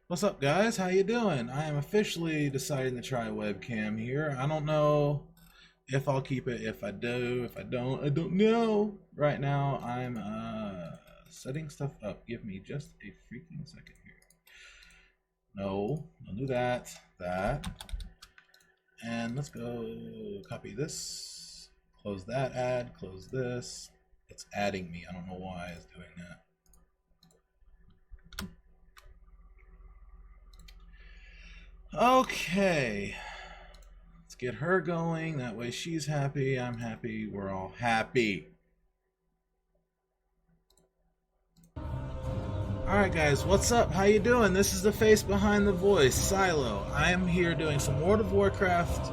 What's up, guys? How you doing? I am officially deciding to try webcam here. I don't know if I'll keep it. If I do, if I don't, I don't know. Right now, I'm setting stuff up. Give me just a freaking second here. No, don't do that. That. And let's go copy this. Close that ad. Close this. It's adding me. I don't know why it's doing that. Okay, let's get her going. That way she's happy, I'm happy, we're all happy. Alright guys, what's up? How you doing? This is the face behind the voice, Silo. I am here doing some World of Warcraft.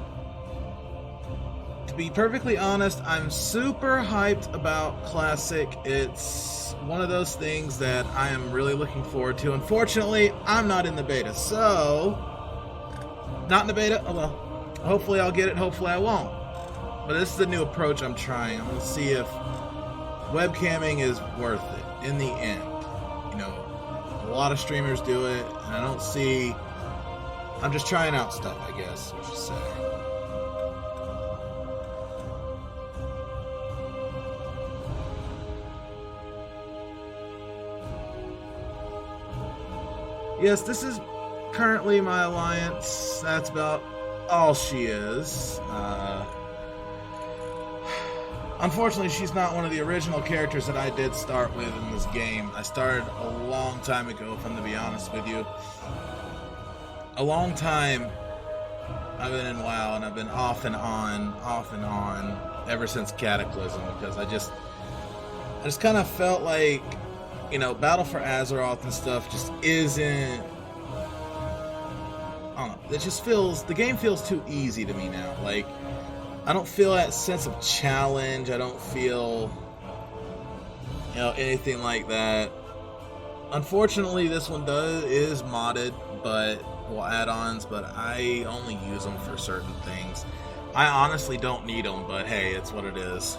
To be perfectly honest, I'm super hyped about Classic. It's one of those things that I am really looking forward to. Unfortunately, I'm not in the beta, so... Not in the beta? Oh well. Hopefully I'll get it, hopefully I won't. But this is the new approach I'm trying. I'm going to see if webcamming is worth it in the end. You know, a lot of streamers do it, and I don't see... I'm just trying out stuff, I guess, we should say. Yes, this is currently my alliance. That's about all she is. Unfortunately, she's not one of the original characters that I did start with in this game. I started a long time ago, if I'm to be honest with you. A long time I've been in WoW, and I've been off and on, ever since Cataclysm, because I just kind of felt like, you know, Battle for Azeroth and stuff just isn't... I don't know, it just feels, the game feels too easy to me now. Like, I don't feel that sense of challenge. I don't feel, you know, anything like that. Unfortunately, this one is modded, but, well, add-ons, but I only use them for certain things. I honestly don't need them, but hey, it's what it is.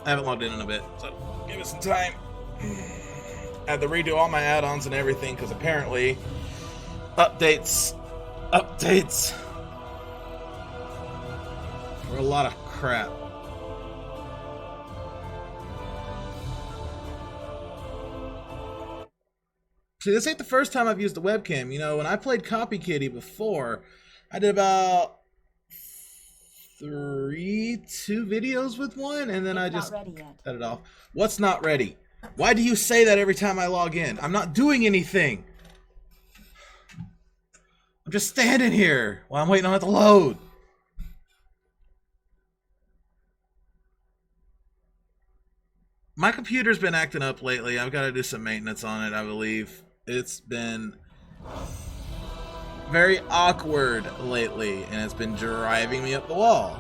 I haven't logged in a bit, so give it some time. I had to redo all my add-ons and everything, because apparently updates were a lot of crap. See, this ain't the first time I've used the webcam. You know, when I played Copy Kitty before, I did about two videos with one, and then I just cut it off. What's not ready? Why do you say that every time I log in? I'm not doing anything. I'm just standing here while I'm waiting on it to load. My computer's been acting up lately. I've got to do some maintenance on it, I believe. It's been very awkward lately, and it's been driving me up the wall.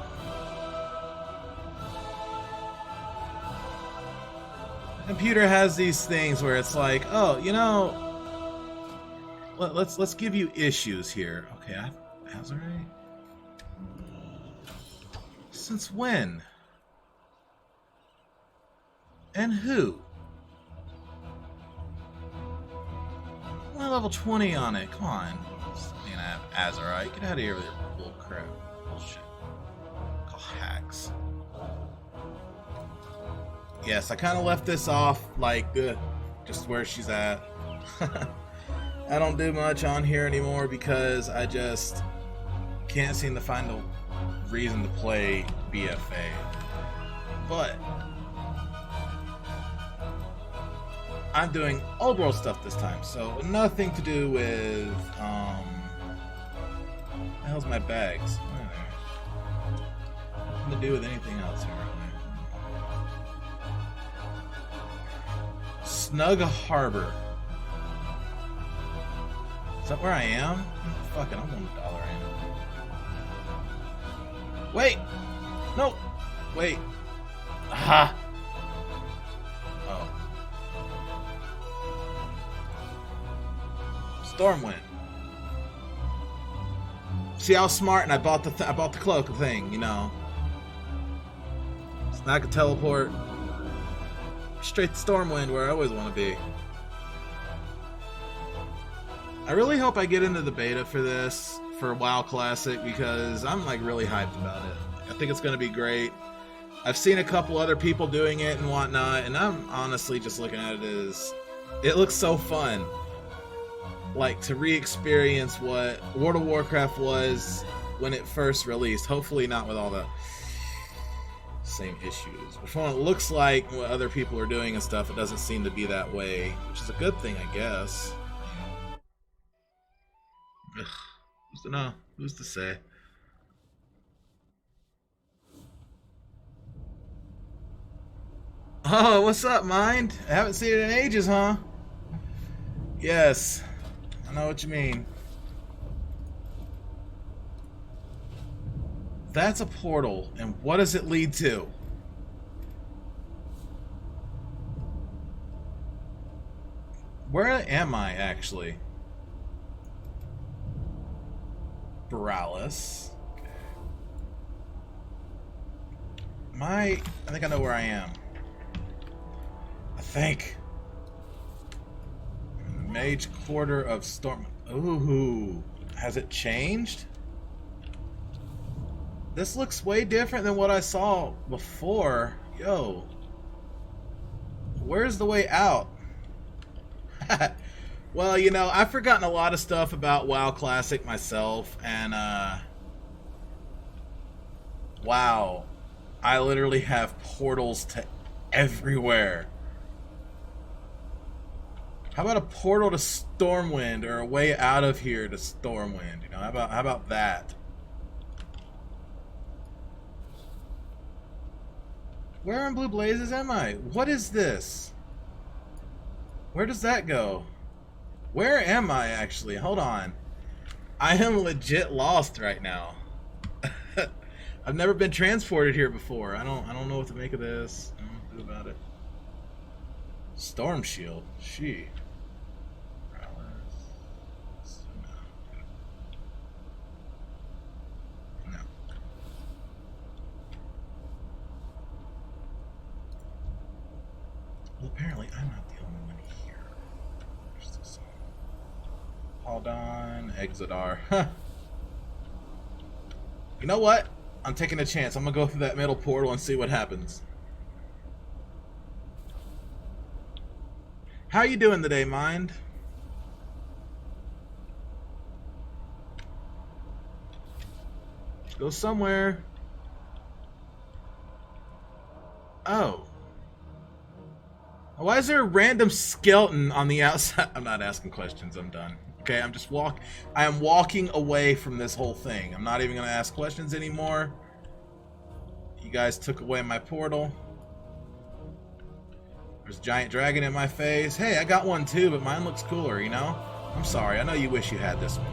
The computer has these things where it's like, oh, you know, let's give you issues here. Okay, how's already? Since when? And who? I'm only level 20 on it. Come on. Man, I have Azurite. Get out of here with your bull crap. Bullshit. Call hacks. Yes, I kind of left this off, like, just where she's at. I don't do much on here anymore because I just can't seem to find a reason to play BFA. But I'm doing old world stuff this time, so nothing to do with, what the hell's my bags? Nothing to do with anything else here. Snug Harbor. Is that where I am? Fuck it, I'm $1 in. Wait! No! Wait. Aha! Oh. Stormwind. See, I was smart and I bought the cloak thing, you know. I could teleport straight to Stormwind, where I always want to be. I really hope I get into the beta for this, for WoW Classic, because I'm like really hyped about it. I think it's going to be great. I've seen a couple other people doing it and whatnot, and I'm honestly just looking at it as, it looks so fun. Like, to re-experience what World of Warcraft was when it first released. Hopefully not with all the same issues. But from what it looks like, what other people are doing and stuff, it doesn't seem to be that way, which is a good thing, I guess. Ugh, who's to know? Who's to say? Oh, what's up, Mind? I haven't seen it in ages, huh? Yes, I know what you mean. That's a portal, and what does it lead to? Where am I, actually? Boralis. I think I know where I am. I think. Mage Quarter of Storm. Ooh, has it changed? This looks way different than what I saw before. Yo. Where's the way out? Well, you know, I've forgotten a lot of stuff about WoW Classic myself, and, wow. I literally have portals to everywhere. How about a portal to Stormwind, or a way out of here to Stormwind? You know, how about that? Where in Blue Blazes am I? What is this? Where does that go? Where am I, actually? Hold on. I am legit lost right now. I've never been transported here before. I don't know what to make of this. I don't know what to do about it. Storm Shield. She. No. Well, apparently I'm not the only one here. There's this one. Hold on. Exodar. Huh. You know what? I'm taking a chance. I'm gonna go through that middle portal and see what happens. How you doing today, Mind? Go somewhere. Oh. Why is there a random skeleton on the outside? I'm not asking questions. I'm done. Okay, I am walking away from this whole thing. I'm not even going to ask questions anymore. You guys took away my portal. There's a giant dragon in my face. Hey, I got one too, but mine looks cooler, you know? I'm sorry. I know you wish you had this one.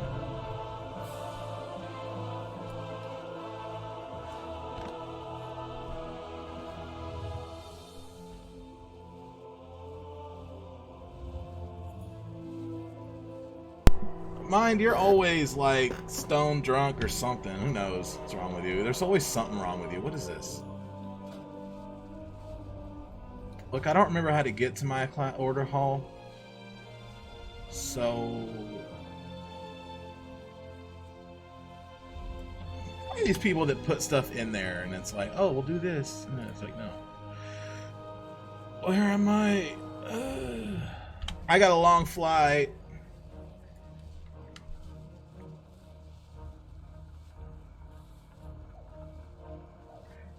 Mind, you're always like stone drunk or something. Who knows what's wrong with you? There's always something wrong with you. What is this? Look, I don't remember how to get to my order hall. So these people that put stuff in there and it's like, oh, we'll do this, and then it's like, no. Where am I? I got a long flight.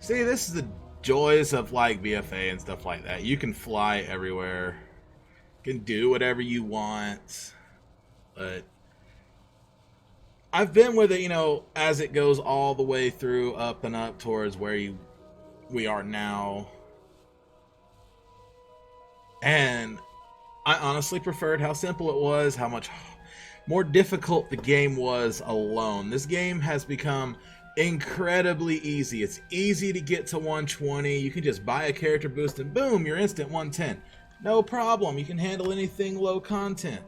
See, this is the joys of like BFA and stuff like that. You can fly everywhere. You can do whatever you want. But I've been with it, you know, as it goes all the way through, up and up towards where we are now. And I honestly preferred how simple it was, how much more difficult the game was alone. This game has become incredibly easy. It's easy to get to 120. You can just buy a character boost and boom, you're instant 110. No problem. You can handle anything low content.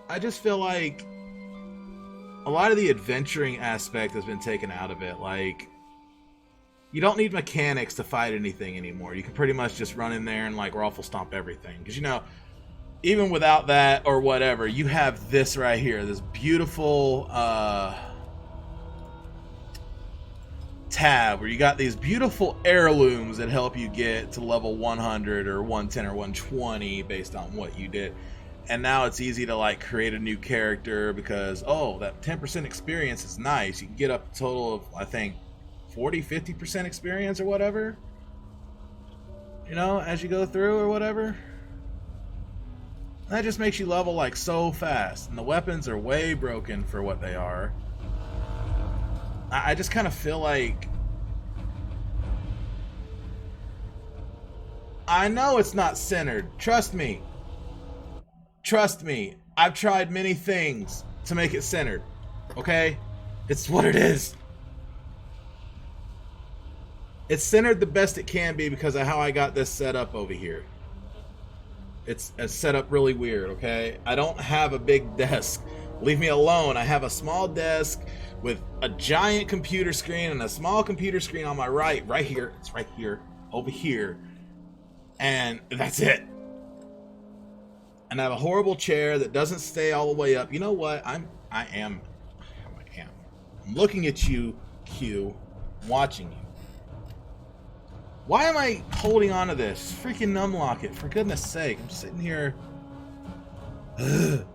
I just feel like a lot of the adventuring aspect has been taken out of it. Like, you don't need mechanics to fight anything anymore. You can pretty much just run in there and like raffle stomp everything. Because, you know, even without that or whatever, you have this right here, this beautiful tab where you got these beautiful heirlooms that help you get to level 100 or 110 or 120 based on what you did. And now it's easy to like create a new character because, oh, that 10% experience is nice. You can get up a total of, I think, 40-50% experience or whatever, you know, as you go through or whatever. That just makes you level like so fast, and the weapons are way broken for what they are. I just kind of feel like, I know it's not centered, trust me, I've tried many things to make it centered, okay? It's what it is. It's centered the best it can be because of how I got this set up over here. It's set up really weird, okay? I don't have a big desk. Leave me alone. I have a small desk with a giant computer screen and a small computer screen on my right here. It's right here, over here. And that's it. And I have a horrible chair that doesn't stay all the way up. You know what? I am looking at you, Q, watching you. Why am I holding on to this? Freaking numlock it, for goodness sake. I'm sitting here. Ugh.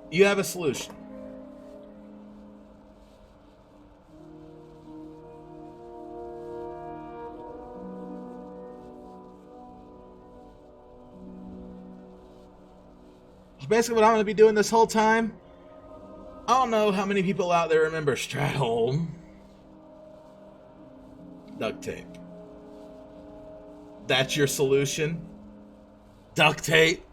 You have a solution. Basically what I'm going to be doing this whole time. I don't know how many people out there remember Stratholm. Duct tape. That's your solution? Duct tape?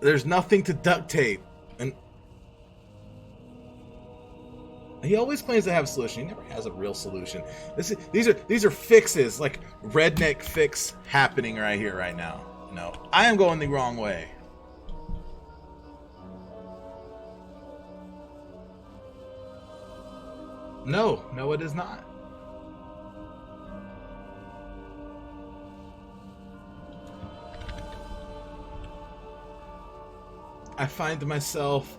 There's nothing to duct tape. And he always claims to have a solution. He never has a real solution. These are fixes, like redneck fix happening right here, right now. No, I am going the wrong way. No, it is not. I find myself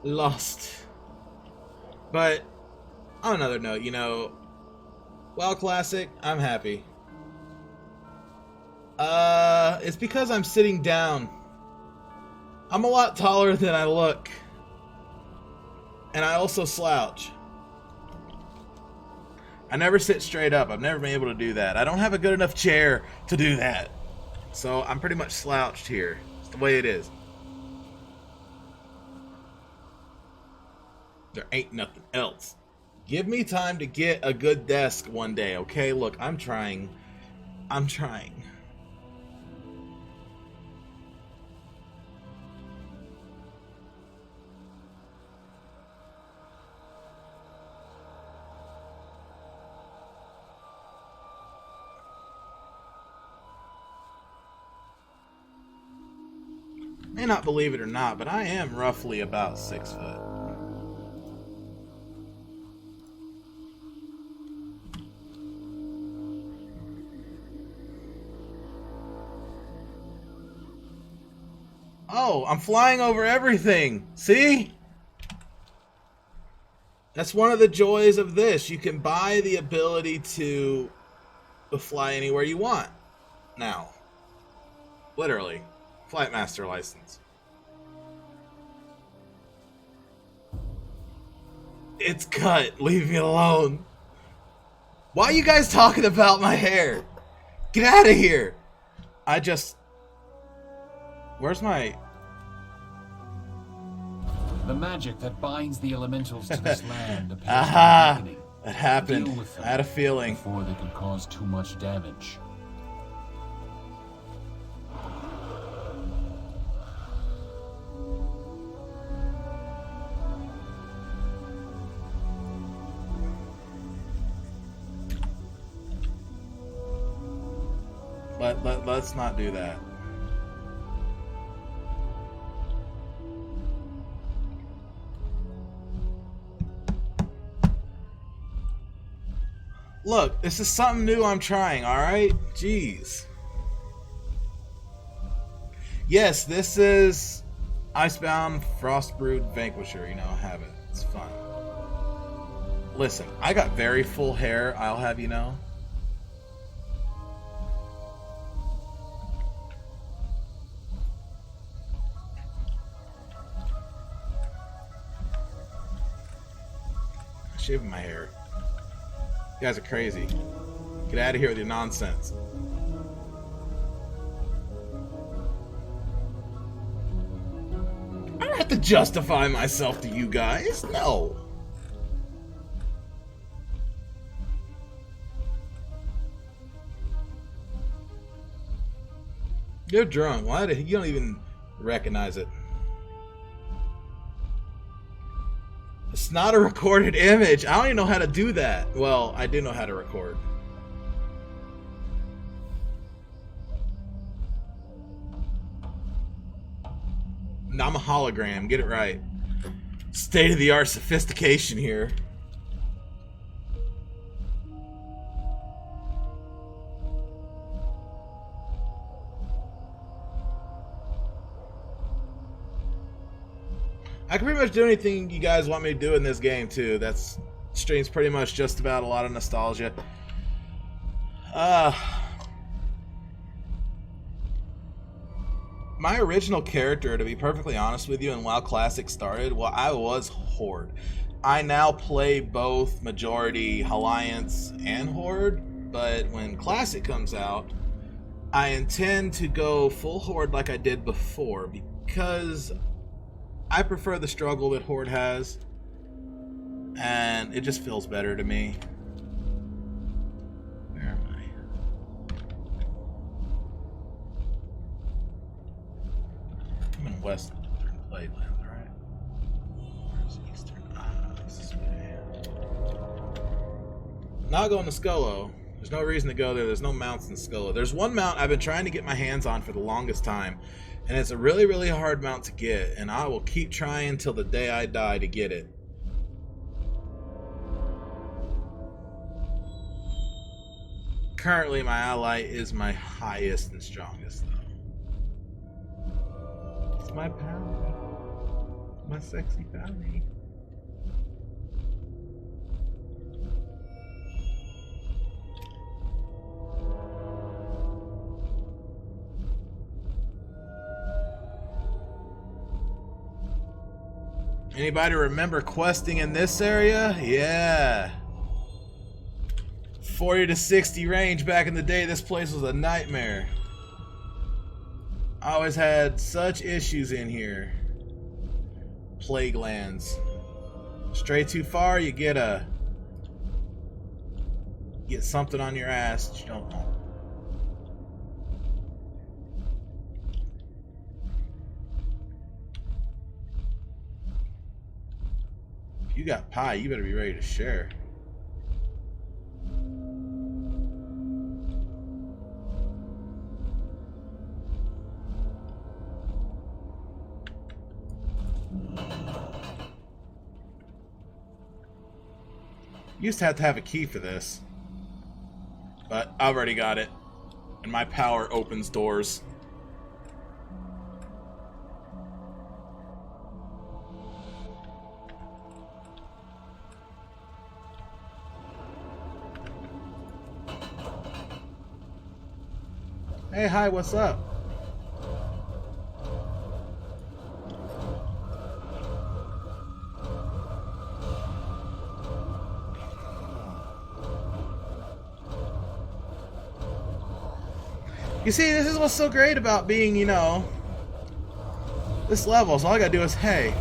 lost. But on another note, you know, WoW Classic, I'm happy. It's because I'm sitting down. I'm a lot taller than I look. And I also slouch. I never sit straight up. I've never been able to do that. I don't have a good enough chair to do that. So I'm pretty much slouched here. It's the way it is. There ain't nothing else. Give me time to get a good desk one day, okay? Look, I'm trying. May not believe it or not, but I am roughly about 6 foot. Oh, I'm flying over everything. See? That's one of the joys of this. You can buy the ability to fly anywhere you want. Now. Literally. Flight Master license. It's cut. Leave me alone. Why are you guys talking about my hair? Get out of here. Where's my... The magic that binds the elementals to this land appears Aha! That happened. I had a feeling. Before they could cause too much damage. Let's not do that. Look, this is something new I'm trying, alright? Jeez. Yes, this is Icebound Frostbrood Vanquisher. You know, have it. It's fun. Listen, I got very full hair, I'll have you know. I'm shaving my hair. You guys are crazy. Get out of here with your nonsense. I don't have to justify myself to you guys. No. You're drunk. Why did you don't even recognize it? It's not a recorded image. I don't even know how to do that. Well, I do know how to record. I'm a hologram. Get it right. State-of-the-art sophistication here. I can pretty much do anything you guys want me to do in this game, too. That's stream's pretty much just about a lot of nostalgia. My original character, to be perfectly honest with you, in WoW Classic started, well, I was Horde. I now play both Majority, Alliance, and Horde, but when Classic comes out, I intend to go full Horde like I did before, because I prefer the struggle that Horde has, and it just feels better to me. Where am I? I'm in Western Playland, right? Where's Eastern? This is way. Not going to Skullo. There's no reason to go there. There's no mounts in Skullo. There's one mount I've been trying to get my hands on for the longest time, and it's a really, really hard mount to get, and I will keep trying till the day I die to get it. Currently, my ally is my highest and strongest, though. It's my pally. My sexy pally. Anybody remember questing in this area? Yeah. 40 to 60 range back in the day, this place was a nightmare. I always had such issues in here. Plague lands. Stray too far, you get something on your ass that you don't want. You got pie, you better be ready to share. You used to have to have a key for this, but I've already got it, and my power opens doors. Hey, hi, what's up? You see, this is what's so great about being, you know, this level. So all I gotta do is, hey.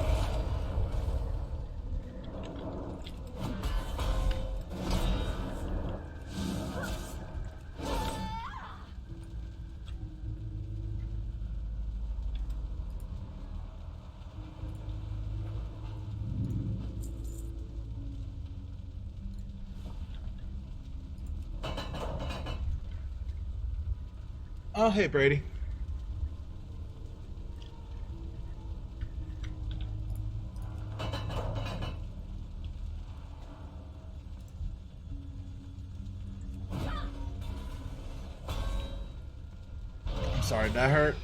Oh, hey, Brady. sorry, that hurt.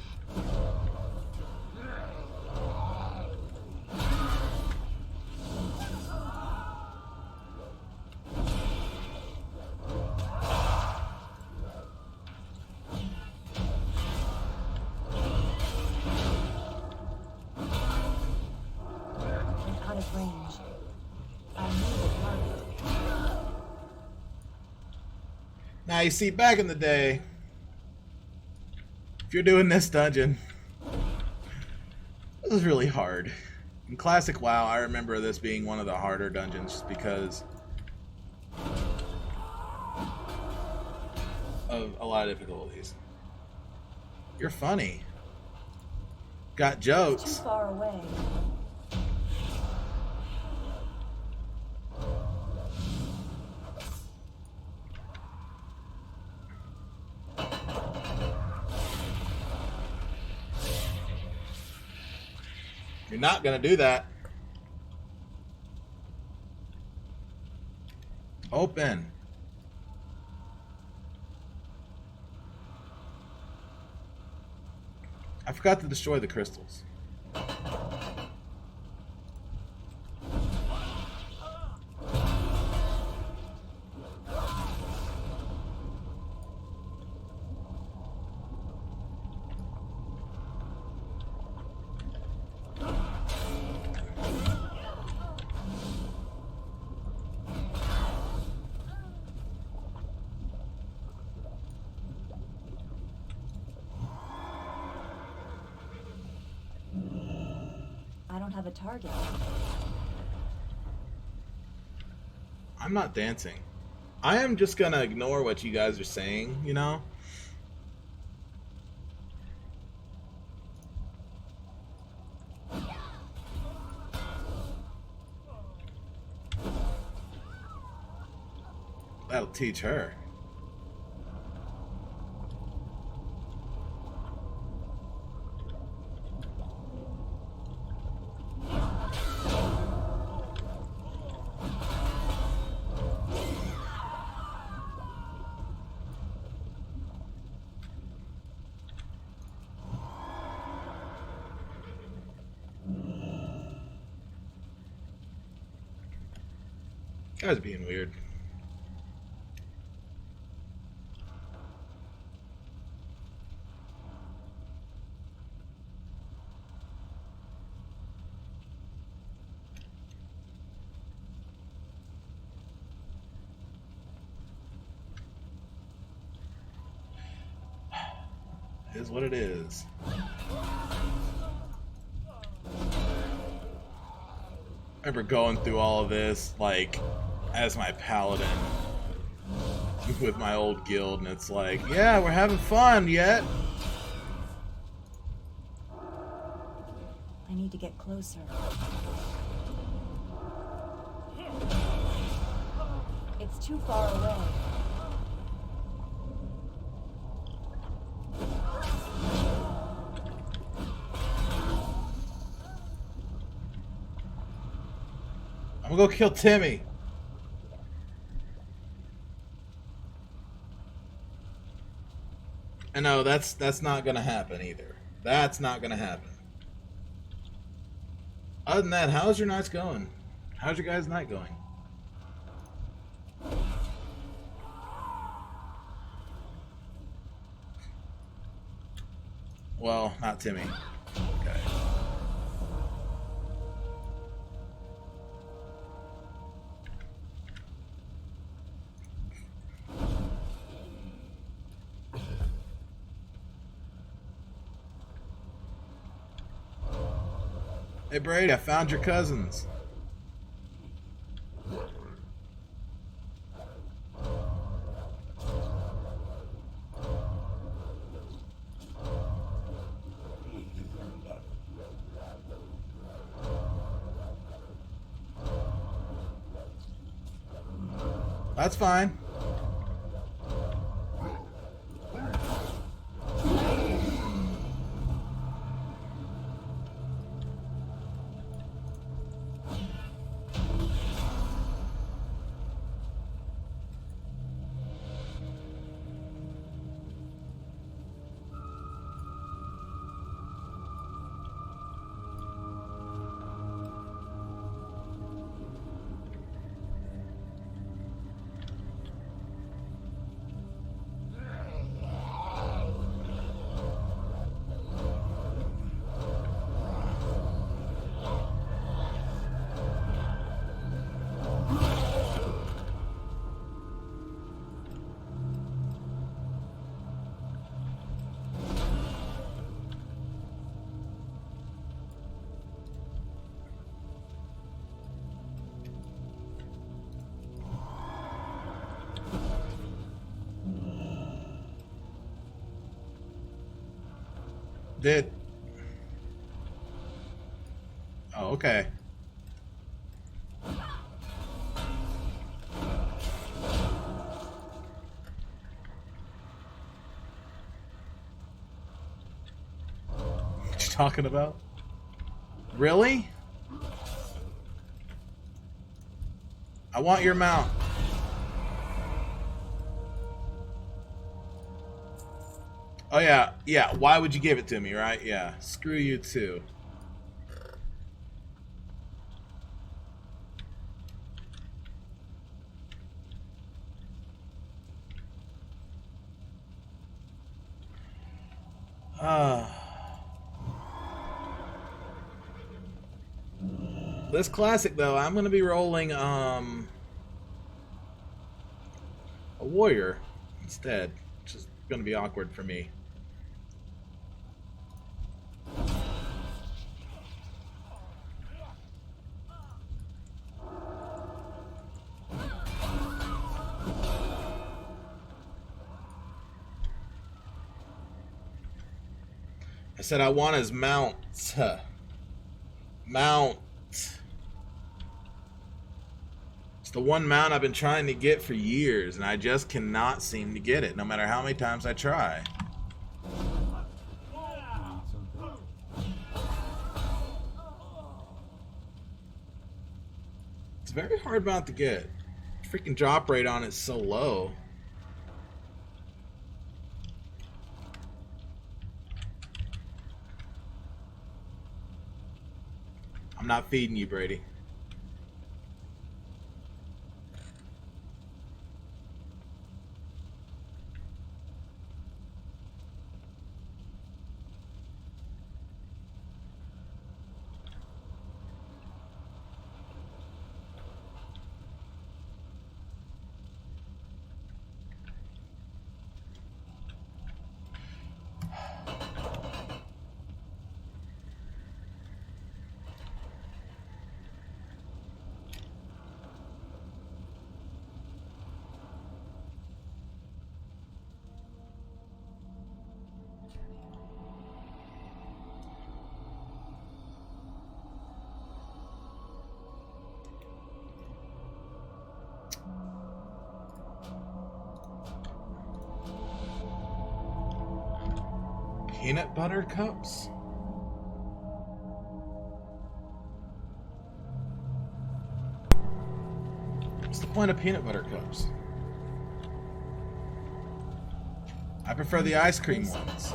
Out of range. I need a target. Now you see, back in the day, if you're doing this dungeon, it was really hard. In classic WoW, I remember this being one of the harder dungeons just because of a lot of difficulties. You're funny. Got It's jokes. too far away. You're not gonna do that. Open. I forgot to destroy the crystals. I don't have a target. I'm not dancing. I am just gonna ignore what you guys are saying, you know? That'll teach her. Guys being weird. It is what it is. I remember going through all of this, like, as my paladin with my old guild, and it's like, yeah, we're having fun yet. I need to get closer. It's too far away. I'm gonna go kill Timmy. I know that's not gonna happen either. That's not gonna happen. Other than that, how's your nights going? How's your guys' night going? Well, not Timmy. Okay. Hey Brady, I found your cousins. That's fine. Did... Oh, okay. What you talking about? Really? I want your mount. Oh yeah, yeah, why would you give it to me, right? Yeah, screw you too. This classic though, I'm gonna be rolling a warrior instead, which is gonna be awkward for me. I said I want his mount. Mount. It's the one mount I've been trying to get for years, and I just cannot seem to get it, no matter how many times I try. It's a very hard mount to get. Freaking drop rate on it's so low. I'm not feeding you, Brady. Peanut butter cups? What's the point of peanut butter cups? I prefer the ice cream ones.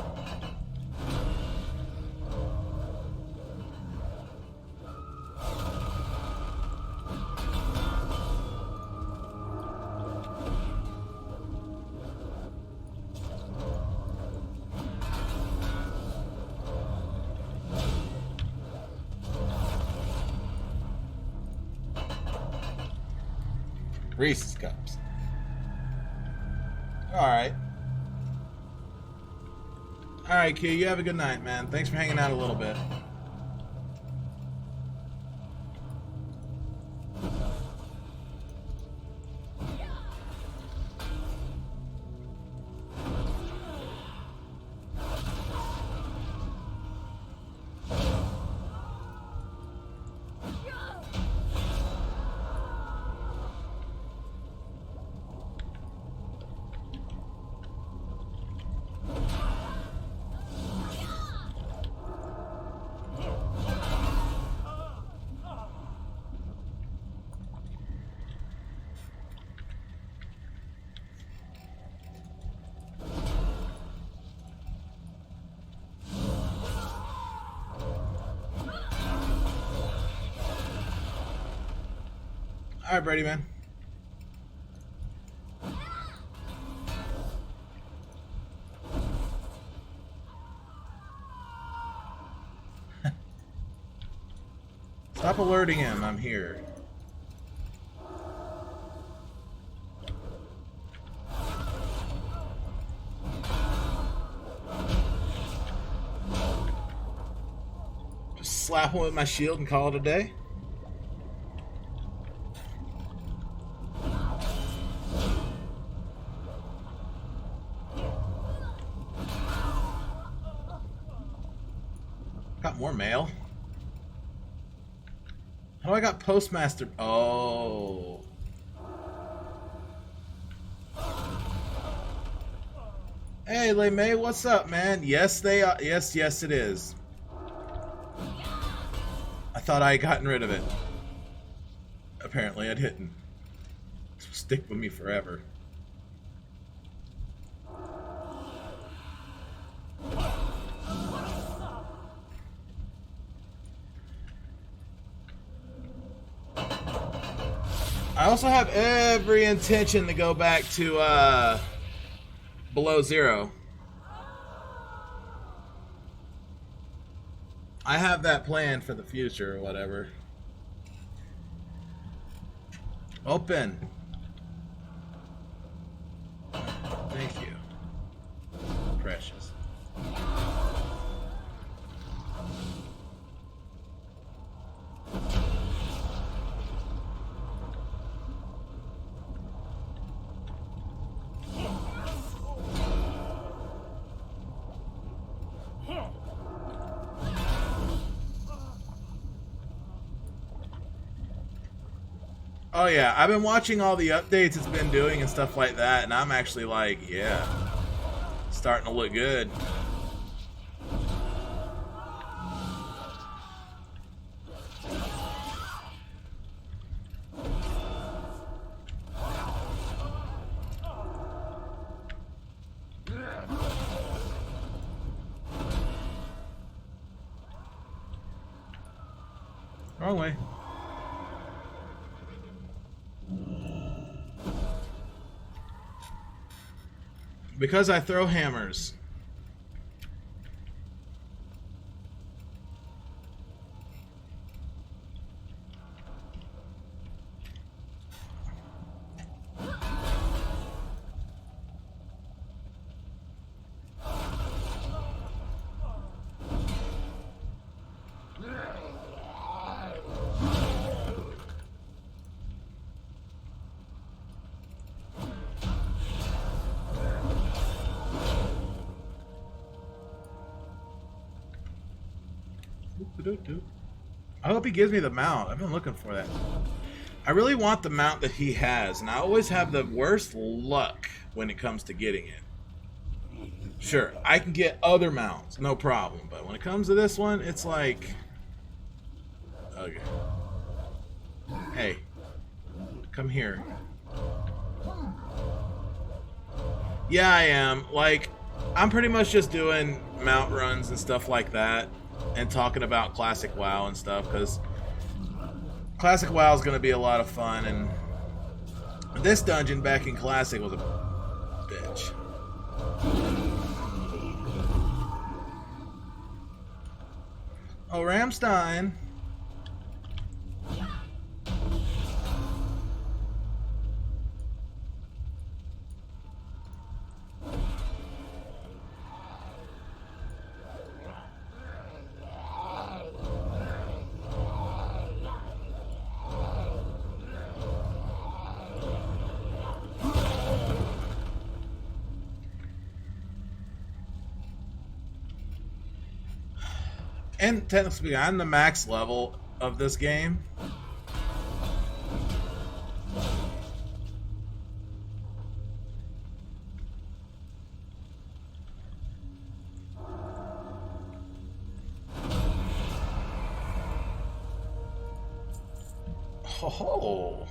Reese's cups. Alright. Alright, Q, you have a good night, man. Thanks for hanging out a little bit. Alright, Brady, man. Stop alerting him, I'm here. Just slap him with my shield and call it a day. got more mail? How do I got postmaster? Oh. Hey, Lei Mei, what's up, man? Yes, they are. Yes, it is. I thought I had gotten rid of it. Apparently, I didn't. This will stick with me forever. I also have every intention to go back to below zero. I have that planned for the future or whatever. Open. Thank you. Precious. Oh yeah, I've been watching all the updates it's been doing and stuff like that, and I'm actually like, yeah, starting to look good. Wrong way. Because I throw hammers. I hope he gives me the mount. I've been looking for that. I really want the mount that he has, and I always have the worst luck when it comes to getting it. Sure, I can get other mounts, no problem, but when it comes to this one, it's like... Okay. Hey, come here. Yeah, I am. Like, I'm pretty much just doing mount runs and stuff like that. And talking about Classic WoW and stuff, because Classic WoW is going to be a lot of fun, and this dungeon back in Classic was a bitch. Oh, Ramstein. And technically speaking, I'm the max level of this game. Oh,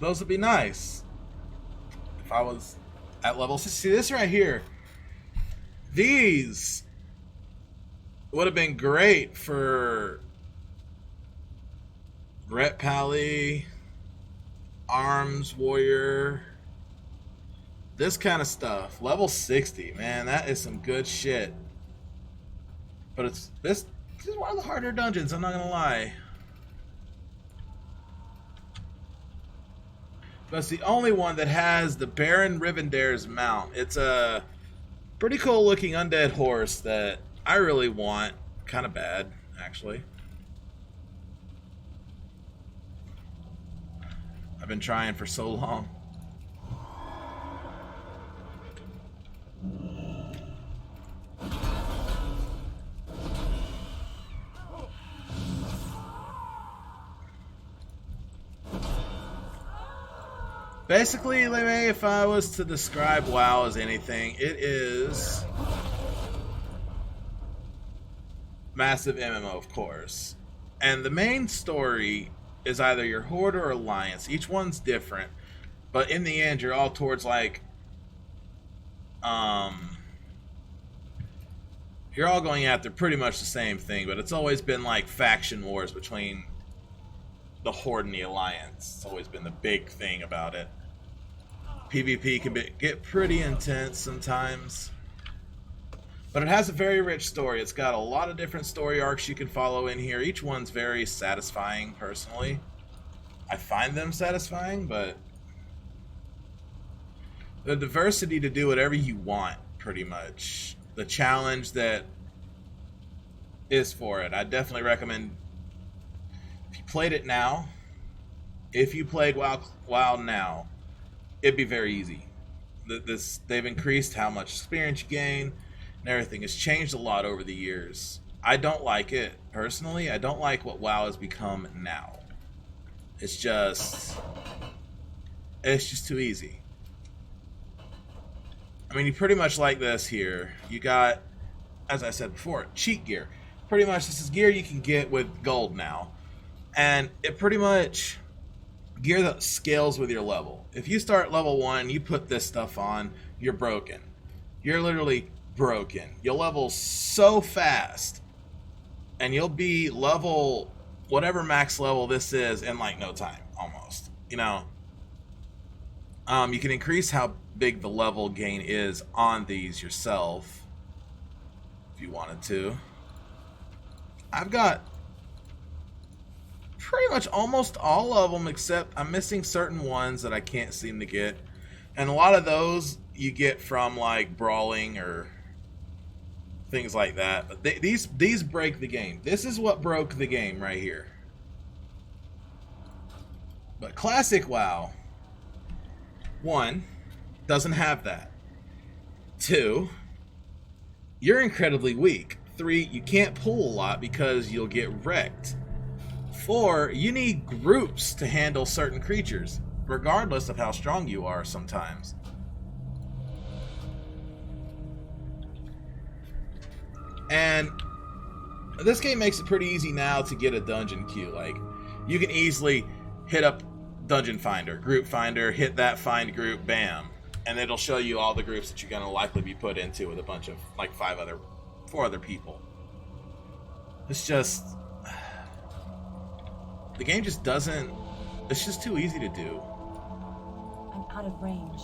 those would be nice if I was at level 6. See this right here? These would have been great for Ret Pally, Arms Warrior, this kind of stuff. Level 60, man, that is some good shit. But this is one of the harder dungeons, I'm not gonna lie. But it's the only one that has the Baron Rivendare's mount. It's a pretty cool looking undead horse that I really want. Kind of bad, actually. I've been trying for so long. Basically, Leme, if I was to describe WoW as anything, it is massive MMO, of course. And the main story is either your Horde or Alliance. Each one's different, but in the end, you're all towards like, you're all going after pretty much the same thing, but it's always been like faction wars between the Horde and the Alliance. It's always been the big thing about it. PvP can get pretty intense sometimes, but it has a very rich story. It's got a lot of different story arcs you can follow in here. Each one's very satisfying, personally. I find them satisfying, but the diversity to do whatever you want, pretty much. The challenge that is for it. I definitely recommend, if you played it now, if you played WoW now, it'd be very easy. They've increased how much experience you gain and everything. Has changed a lot over the years. I don't like it, personally. I don't like what WoW has become now. It's just too easy. I mean, you pretty much like this here. You got, as I said before, cheat gear. Pretty much this is gear you can get with gold now. And it pretty much gear that scales with your level. If you start level 1, you put this stuff on, you're broken. You're literally broken. You'll level so fast, and you'll be level, whatever max level this is, in like no time, almost. You know, you can increase how big the level gain is on these yourself, if you wanted to. I've got pretty much almost all of them, except I'm missing certain ones that I can't seem to get. And a lot of those you get from like brawling or things like that. But these break the game. This is what broke the game right here. But classic WoW, 1, doesn't have that. 2, you're incredibly weak. 3, you can't pull a lot because you'll get wrecked. 4, you need groups to handle certain creatures, regardless of how strong you are sometimes. And this game makes it pretty easy now to get a dungeon queue. Like, you can easily hit up Dungeon Finder, Group Finder, hit that find group, bam. And it'll show you all the groups that you're going to likely be put into with a bunch of, like, 4 other people. It's just, the game just doesn't, it's just too easy to do. I'm out of range.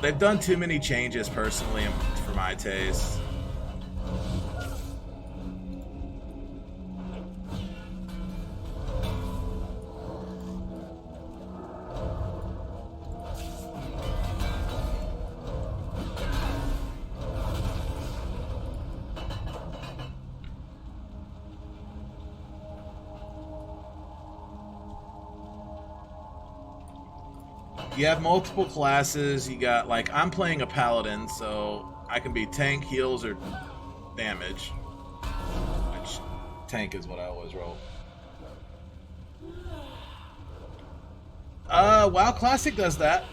They've done too many changes, personally, for my taste. You have multiple classes. You got, like, I'm playing a paladin, so I can be tank, heals, or damage. Which, tank is what I always roll. WoW Classic does that.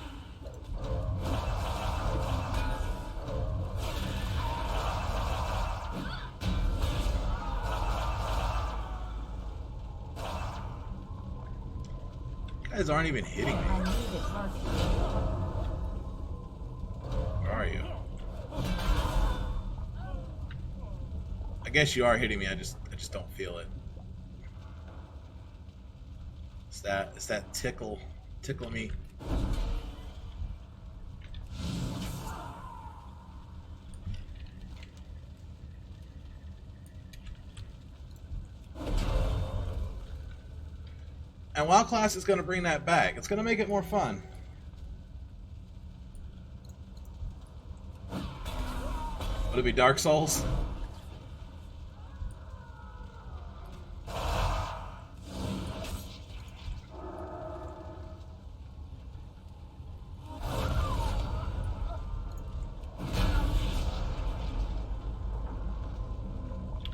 You guys aren't even hitting me. Where are you? I guess you are hitting me. I just don't feel it. It's that tickle me. And WoW Class is going to bring that back. It's going to make it more fun. Would it be Dark Souls?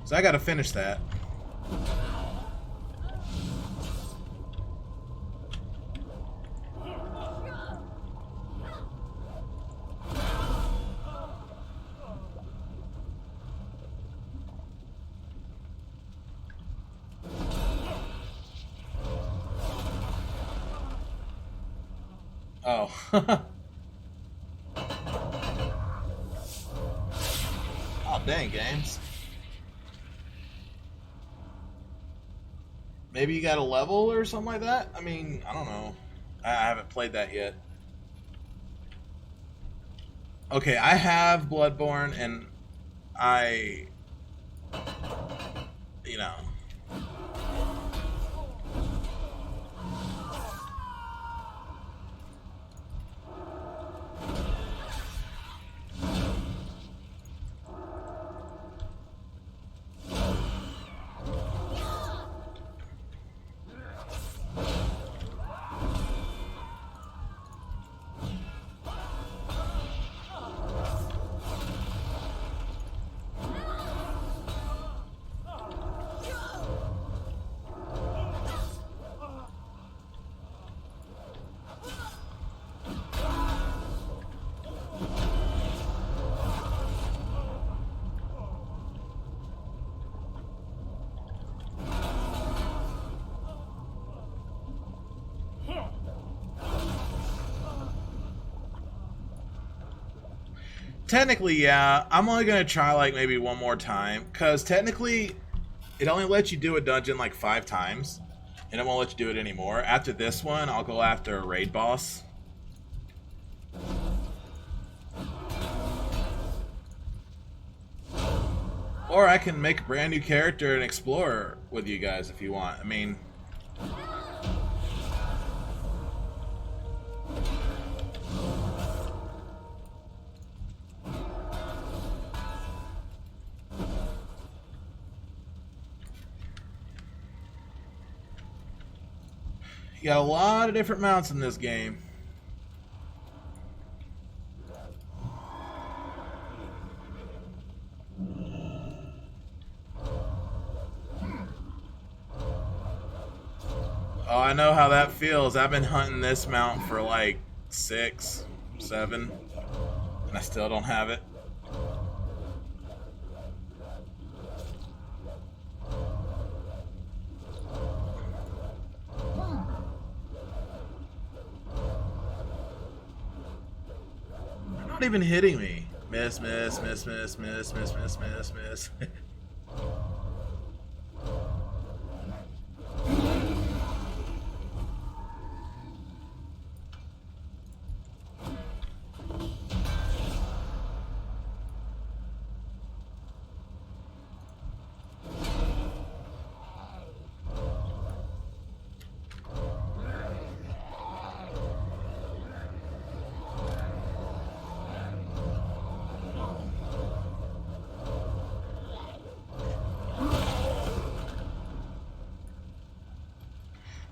So I got to finish that. Oh. Oh, dang, games. Maybe you got a level or something like that? I mean, I don't know. I haven't played that yet. Okay, I have Bloodborne, and I... You know... Technically, yeah. I'm only going to try, like, maybe one more time. Because technically, it only lets you do a dungeon, like, 5 times. And it won't let you do it anymore. After this one, I'll go after a raid boss. Or I can make a brand new character and explore with you guys if you want. I mean... You got a lot of different mounts in this game. Oh, I know how that feels. I've been hunting this mount for like 6, 7, and I still don't have it. Not even hitting me. Miss, miss, miss, miss, miss, miss, miss, miss, miss.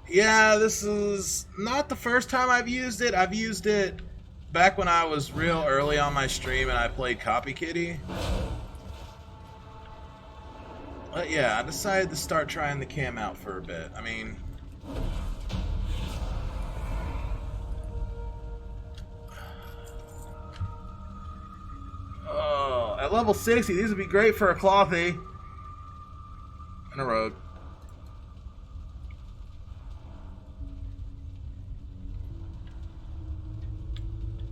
Yeah, this is not the first time I've used it. I've used it back when I was real early on my stream and I played Copy Kitty. But yeah, I decided to start trying the cam out for a bit. I mean... Oh, at level 60, these would be great for a Clothy. And a Rogue.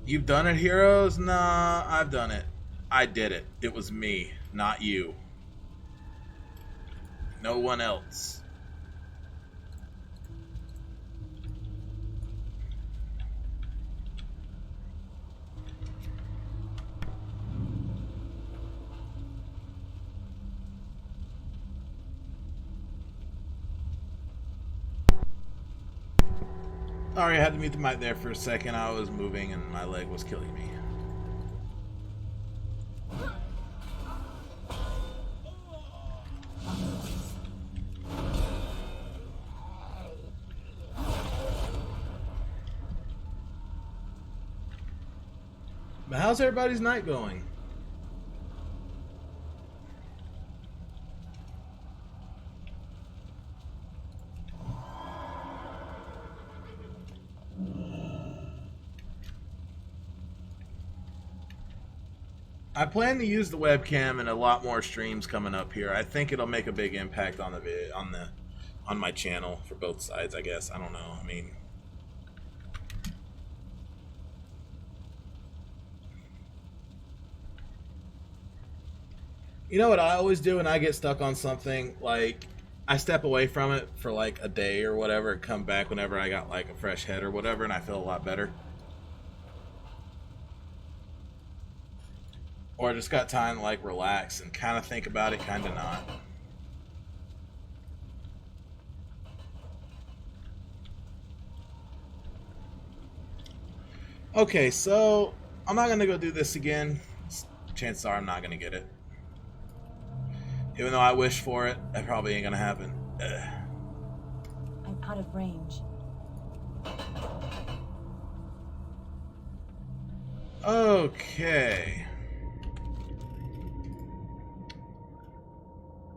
You've done it, heroes? Nah, I've done it. I did it. It was me, not you. No one else. Sorry, I had to mute the mic there for a second. I was moving and my leg was killing me. But how's everybody's night going? I plan to use the webcam in a lot more streams coming up here. I think it'll make a big impact on the on my channel for both sides, I guess. I don't know. I mean, You know what I always do when I get stuck on something? Like, I step away from it for like a day or whatever, and come back whenever I got like a fresh head or whatever, and I feel a lot better. Or I just got time to like relax and kind of think about it, kind of not. Okay, so I'm not gonna go do this again. Chances are I'm not gonna get it. Even though I wish for it, that probably ain't gonna happen. Ugh. I'm out of range. Okay.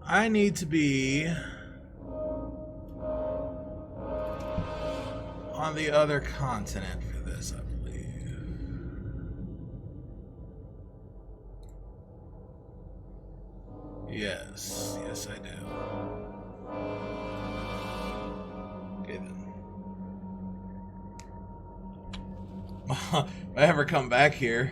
I need to be on the other continent for this, I believe. Yes, yes I do. Okay then. If I ever come back here.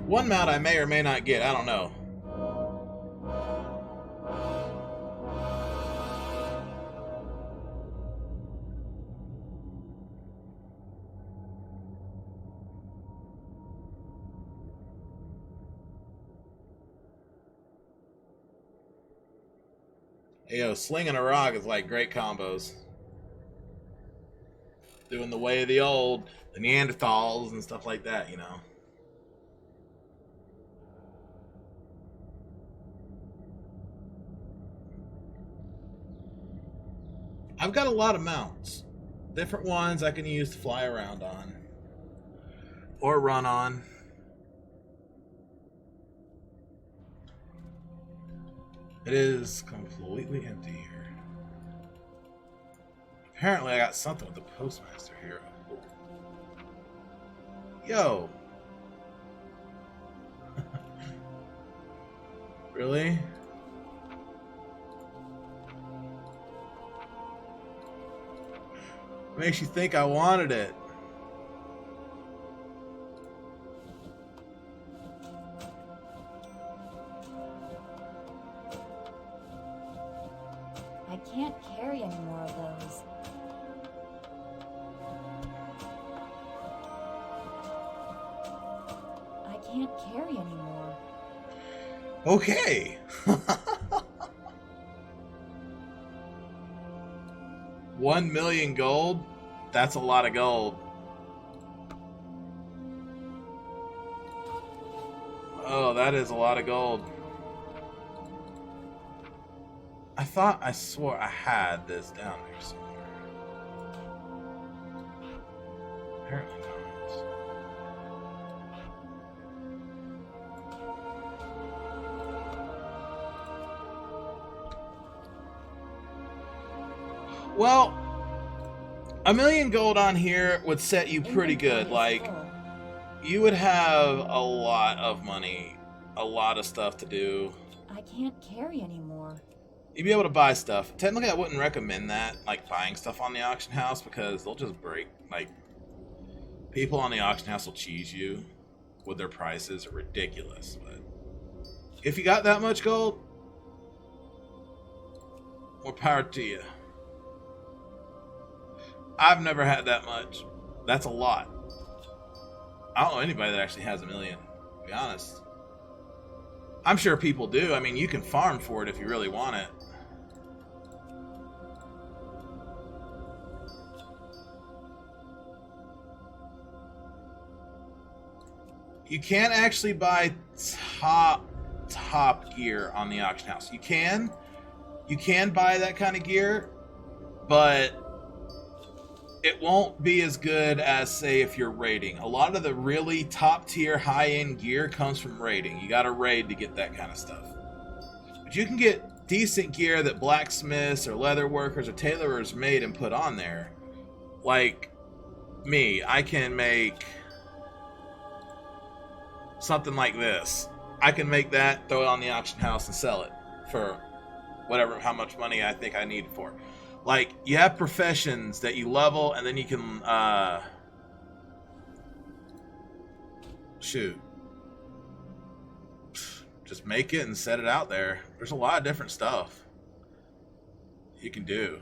One mount I may or may not get, I don't know. Hey, yo, slinging a rock is like great combos. Doing the way of the old, the Neanderthals and stuff like that, you know. I've got a lot of mounts. Different ones I can use to fly around on. Or run on. It is completely empty here. Apparently I got something with the postmaster here. Yo! Really? Makes you think I wanted it. I can't carry any more of those. I can't carry anymore. Okay. 1 million gold? That's a lot of gold. Oh, that is a lot of gold. I swore I had this down here somewhere. Apparently not. Well, 1 million gold on here would set you pretty good. Like, you would have a lot of money, a lot of stuff to do. I can't carry anymore. You'd be able to buy stuff. Technically, I wouldn't recommend that, like buying stuff on the auction house, because they'll just break. Like, people on the auction house will cheese you with their prices. Are ridiculous. But if you got that much gold, more power to you. I've never had that much. That's a lot. I don't know anybody that actually has 1 million, to be honest. I'm sure people do. I mean, you can farm for it if you really want it. You can't actually buy top gear on the auction house. You can buy that kind of gear, but it won't be as good as, say, if you're raiding. A lot of the really top tier high end gear comes from raiding. You got to raid to get that kind of stuff. But you can get decent gear that blacksmiths or leather workers or tailorers made and put on there, like me, I can make something like this. I can make that, throw it on the auction house, and sell it for whatever, how much money I think I need it for. Like, you have professions that you level, and then you can, shoot. Just make it and set it out there. There's a lot of different stuff you can do.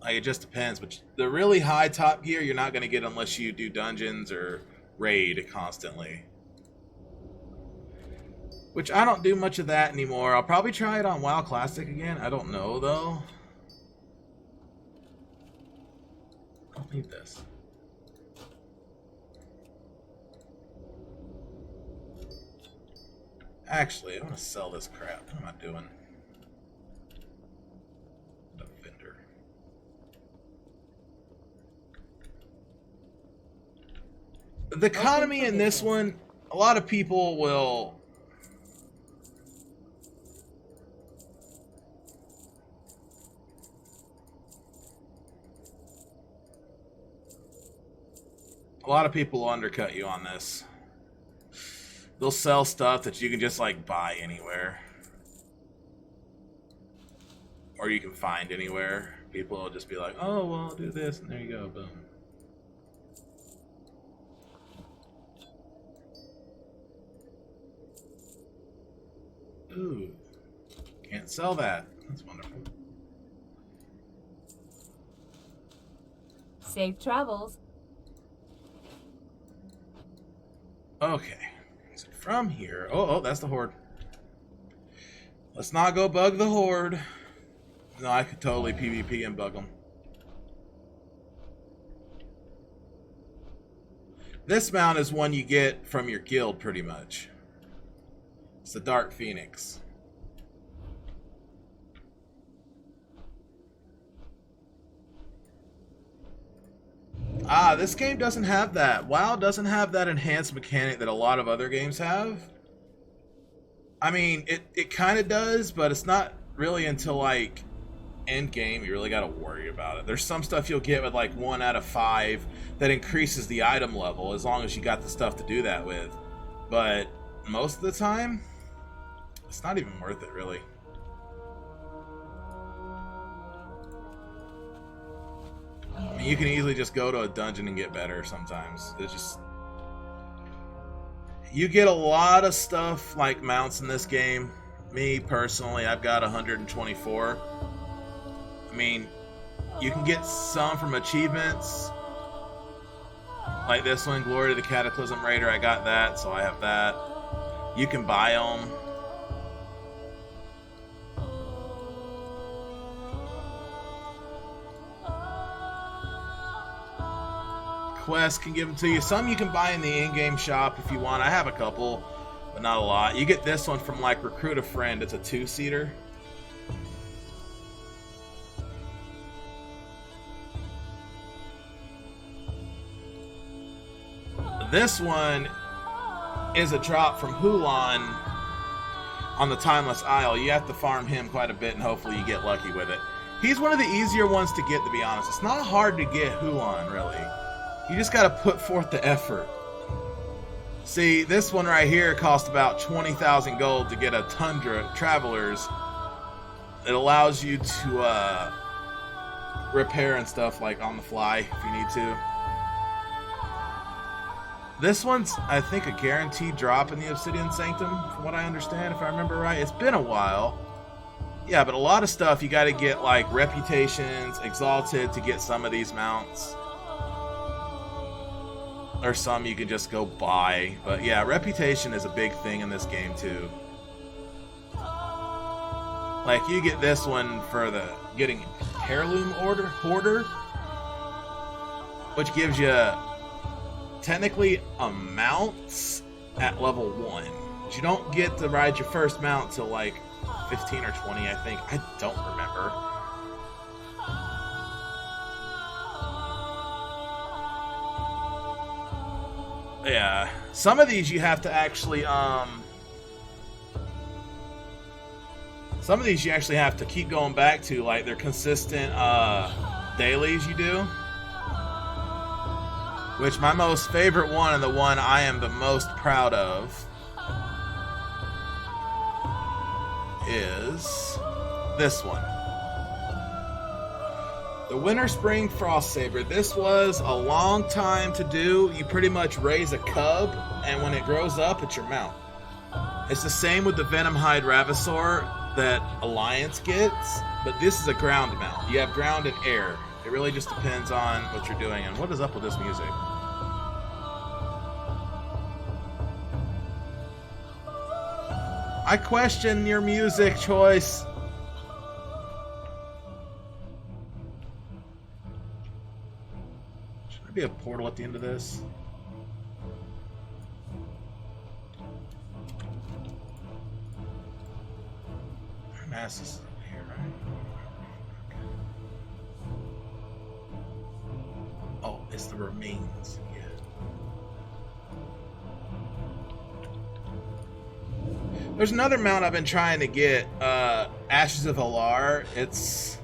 Like, it just depends. But the really high top gear, you're not going to get unless you do dungeons or raid constantly. Which I don't do much of that anymore. I'll probably try it on WoW Classic again. I don't know, though. I don't need this. Actually, I want to sell this crap. What am I doing? The vendor. The economy in this one, a lot of people will... A lot of people will undercut you on this. They'll sell stuff that you can just, like, buy anywhere. Or you can find anywhere. People will just be like, oh, well, I'll do this, and there you go, boom. Ooh. Can't sell that. That's wonderful. Safe travels. Okay. So from here... Oh, that's the horde. Let's not go bug the horde. No, I could totally PvP and bug them. This mount is one you get from your guild, pretty much. It's the Dark Phoenix. Ah, this game doesn't have that. WoW doesn't have that enhanced mechanic that a lot of other games have. I mean, it kind of does, but it's not really until, like, end game you really got to worry about it. There's some stuff you'll get with, like, 1 out of 5 that increases the item level as long as you got the stuff to do that with. But most of the time, it's not even worth it, really. I mean, you can easily just go to a dungeon and get better sometimes. It's just... You get a lot of stuff like mounts in this game. Me, personally, I've got 124. I mean, you can get some from achievements. Like this one, Glory to the Cataclysm Raider, I got that, so I have that. You can buy them. Quest can give them to you. Some you can buy in the in-game shop if you want. I have a couple, but not a lot. You get this one from, like, Recruit a Friend. It's a 2-seater. This one is a drop from Hulan on the Timeless Isle. You have to farm him quite a bit, and hopefully you get lucky with it. He's one of the easier ones to get, to be honest. It's not hard to get Hulan, really. You just got to put forth the effort. See, this one right here cost about 20,000 gold to get a Tundra Travelers. It allows you to repair and stuff, like, on the fly if you need to. This one's, I think, a guaranteed drop in the Obsidian Sanctum, from what I understand, if I remember right. It's been a while. Yeah, but a lot of stuff you got to get, like, reputations, exalted to get some of these mounts. Or some you can just go buy. But yeah, reputation is a big thing in this game too. Like, you get this one for the getting Heirloom Hoarder, which gives you technically a mount at level 1. But you don't get to ride your first mount till like 15 or 20, I think. I don't remember. Yeah, some of these you have to actually Some of these you actually have to keep going back to, like they're consistent dailies you do. Which my most favorite one, and the one I am the most proud of, is this one. The Winter Spring Frost Saber. This was a long time to do. You pretty much raise a cub, and when it grows up, it's your mount. It's the same with the Venomhide Ravasaur that Alliance gets, but this is a ground mount. You have ground and air. It really just depends on what you're doing. And what is up with this music? I question your music choice. Should there be a portal at the end of this? Mass is here, right? Oh, it's the remains. Yeah. There's another mount I've been trying to get, Ashes of Alar. It's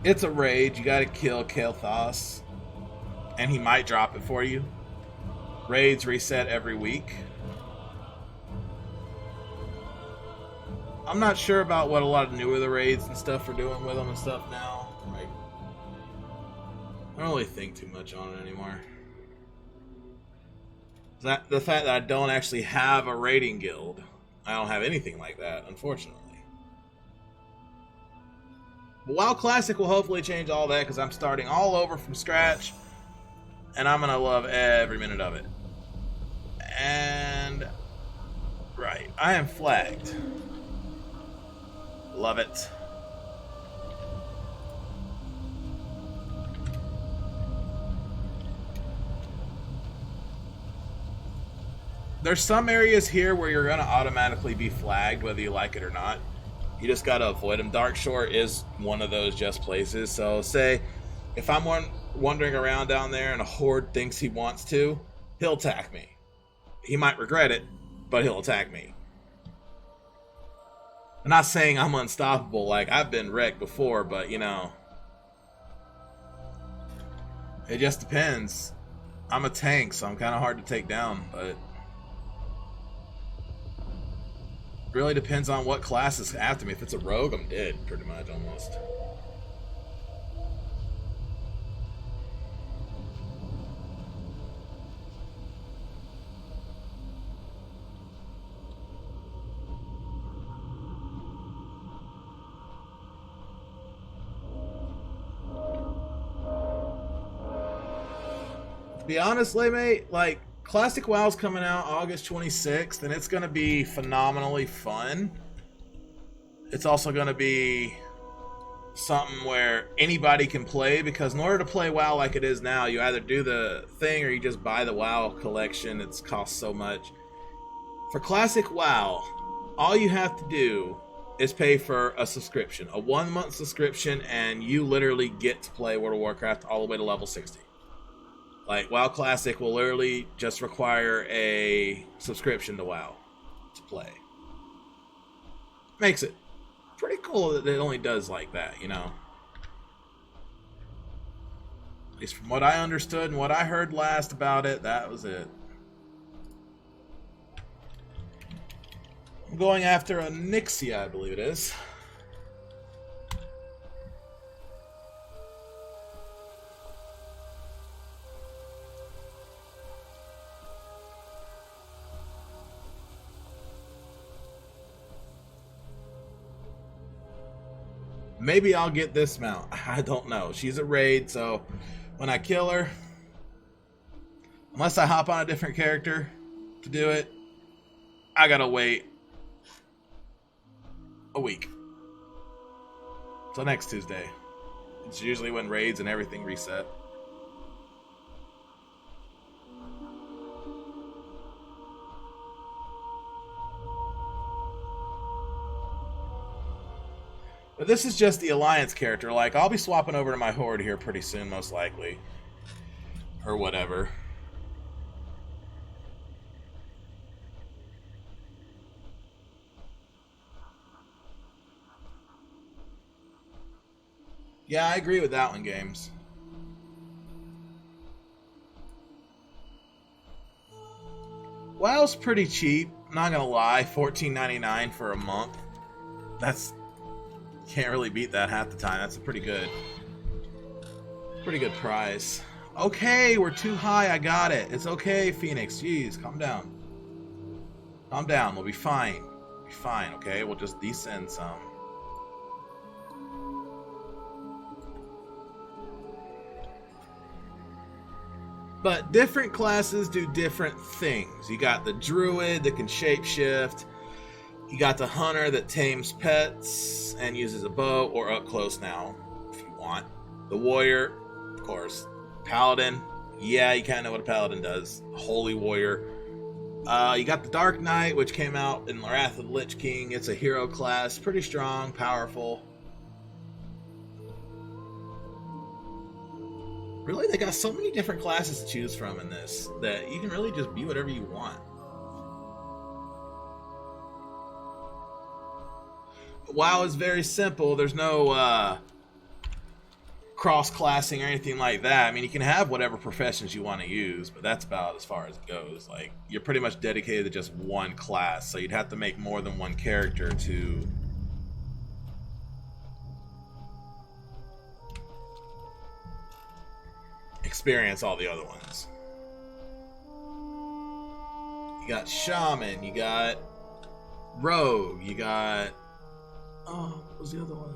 a raid. You gotta kill Kael'thas, and he might drop it for you. Raids reset every week. I'm not sure about what a lot of newer the raids and stuff are doing with them and stuff now. Like, I don't really think too much on it anymore. The fact that I don't actually have a raiding guild. I don't have anything like that, unfortunately. But WoW Classic will hopefully change all that, because I'm starting all over from scratch, and I'm going to love every minute of it. And, right, I am flagged. Love it. There's some areas here where you're going to automatically be flagged, whether you like it or not. You just got to avoid them. Darkshore is one of those just places. So say, if I'm wandering around down there and a horde thinks he wants to, he'll attack me. He might regret it, but he'll attack me. I'm not saying I'm unstoppable. Like, I've been wrecked before, but, you know, it just depends. I'm a tank, so I'm kind of hard to take down, but really depends on what class is after me. If it's a rogue, I'm dead, pretty much, almost. To be honest, mate, like, Classic WoW's coming out August 26th, and it's going to be phenomenally fun. It's also going to be something where anybody can play, because in order to play WoW like it is now, you either do the thing or you just buy the WoW collection. It costs so much. For Classic WoW, all you have to do is pay for a subscription, a 1-month subscription, and you literally get to play World of Warcraft all the way to level 60. Like, WoW Classic will literally just require a subscription to WoW to play. Makes it pretty cool that it only does like that, you know? At least from what I understood and what I heard last about it, that was it. I'm going after a Nixia, I believe it is. Maybe I'll get this mount. I don't know. She's a raid, so when I kill her, unless I hop on a different character to do it, I gotta wait a week. So next Tuesday. It's usually when raids and everything reset. But this is just the Alliance character. Like, I'll be swapping over to my Horde here pretty soon, most likely. Or whatever. Yeah, I agree with that one, Games. WoW's pretty cheap, not gonna lie. $14.99 for a month. That's... Can't really beat that half the time. That's a pretty good price. Okay, we're too high. I got it. It's okay, Phoenix. Jeez, calm down. Calm down. We'll be fine. We'll be fine, okay? We'll just descend some. But different classes do different things. You got the druid that can shapeshift. You got the hunter that tames pets and uses a bow, or up close now, if you want. The warrior, of course. Paladin, yeah, you kind of know what a paladin does. Holy warrior. You got the Dark Knight, which came out in Wrath of the Lich King. It's a hero class, pretty strong, powerful. Really, they got so many different classes to choose from in this that you can really just be whatever you want. WoW is very simple. There's no cross-classing or anything like that. I mean, you can have whatever professions you want to use, but that's about as far as it goes. Like, you're pretty much dedicated to just one class, so you'd have to make more than one character to experience all the other ones. You got Shaman, you got Rogue, you got... Oh, what was the other one?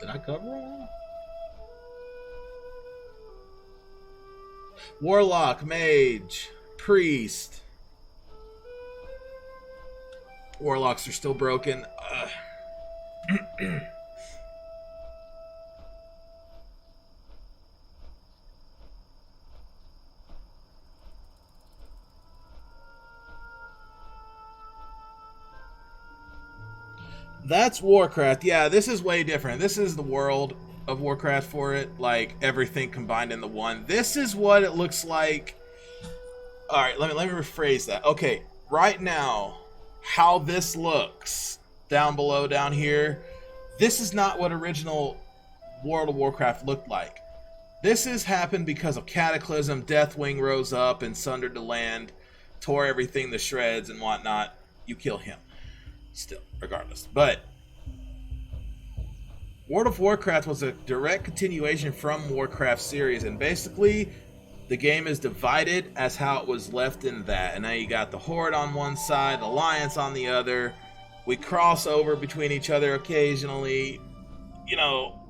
Did I cover all? Warlock, Mage, Priest. Warlocks are still broken. That's Warcraft. Yeah, this is way different. This is the world of Warcraft for it. Like, everything combined into one. This is what it looks like. Alright, let me rephrase that. Okay, right now, how this looks down below, down here, this is not what original World of Warcraft looked like. This has happened because of Cataclysm. Deathwing rose up and sundered the land, tore everything to shreds and whatnot. You kill him. Still, regardless. But World of Warcraft was a direct continuation from Warcraft series, and basically the game is divided as how it was left in that. And now you got the Horde on one side, Alliance on the other. We cross over between each other occasionally. You know,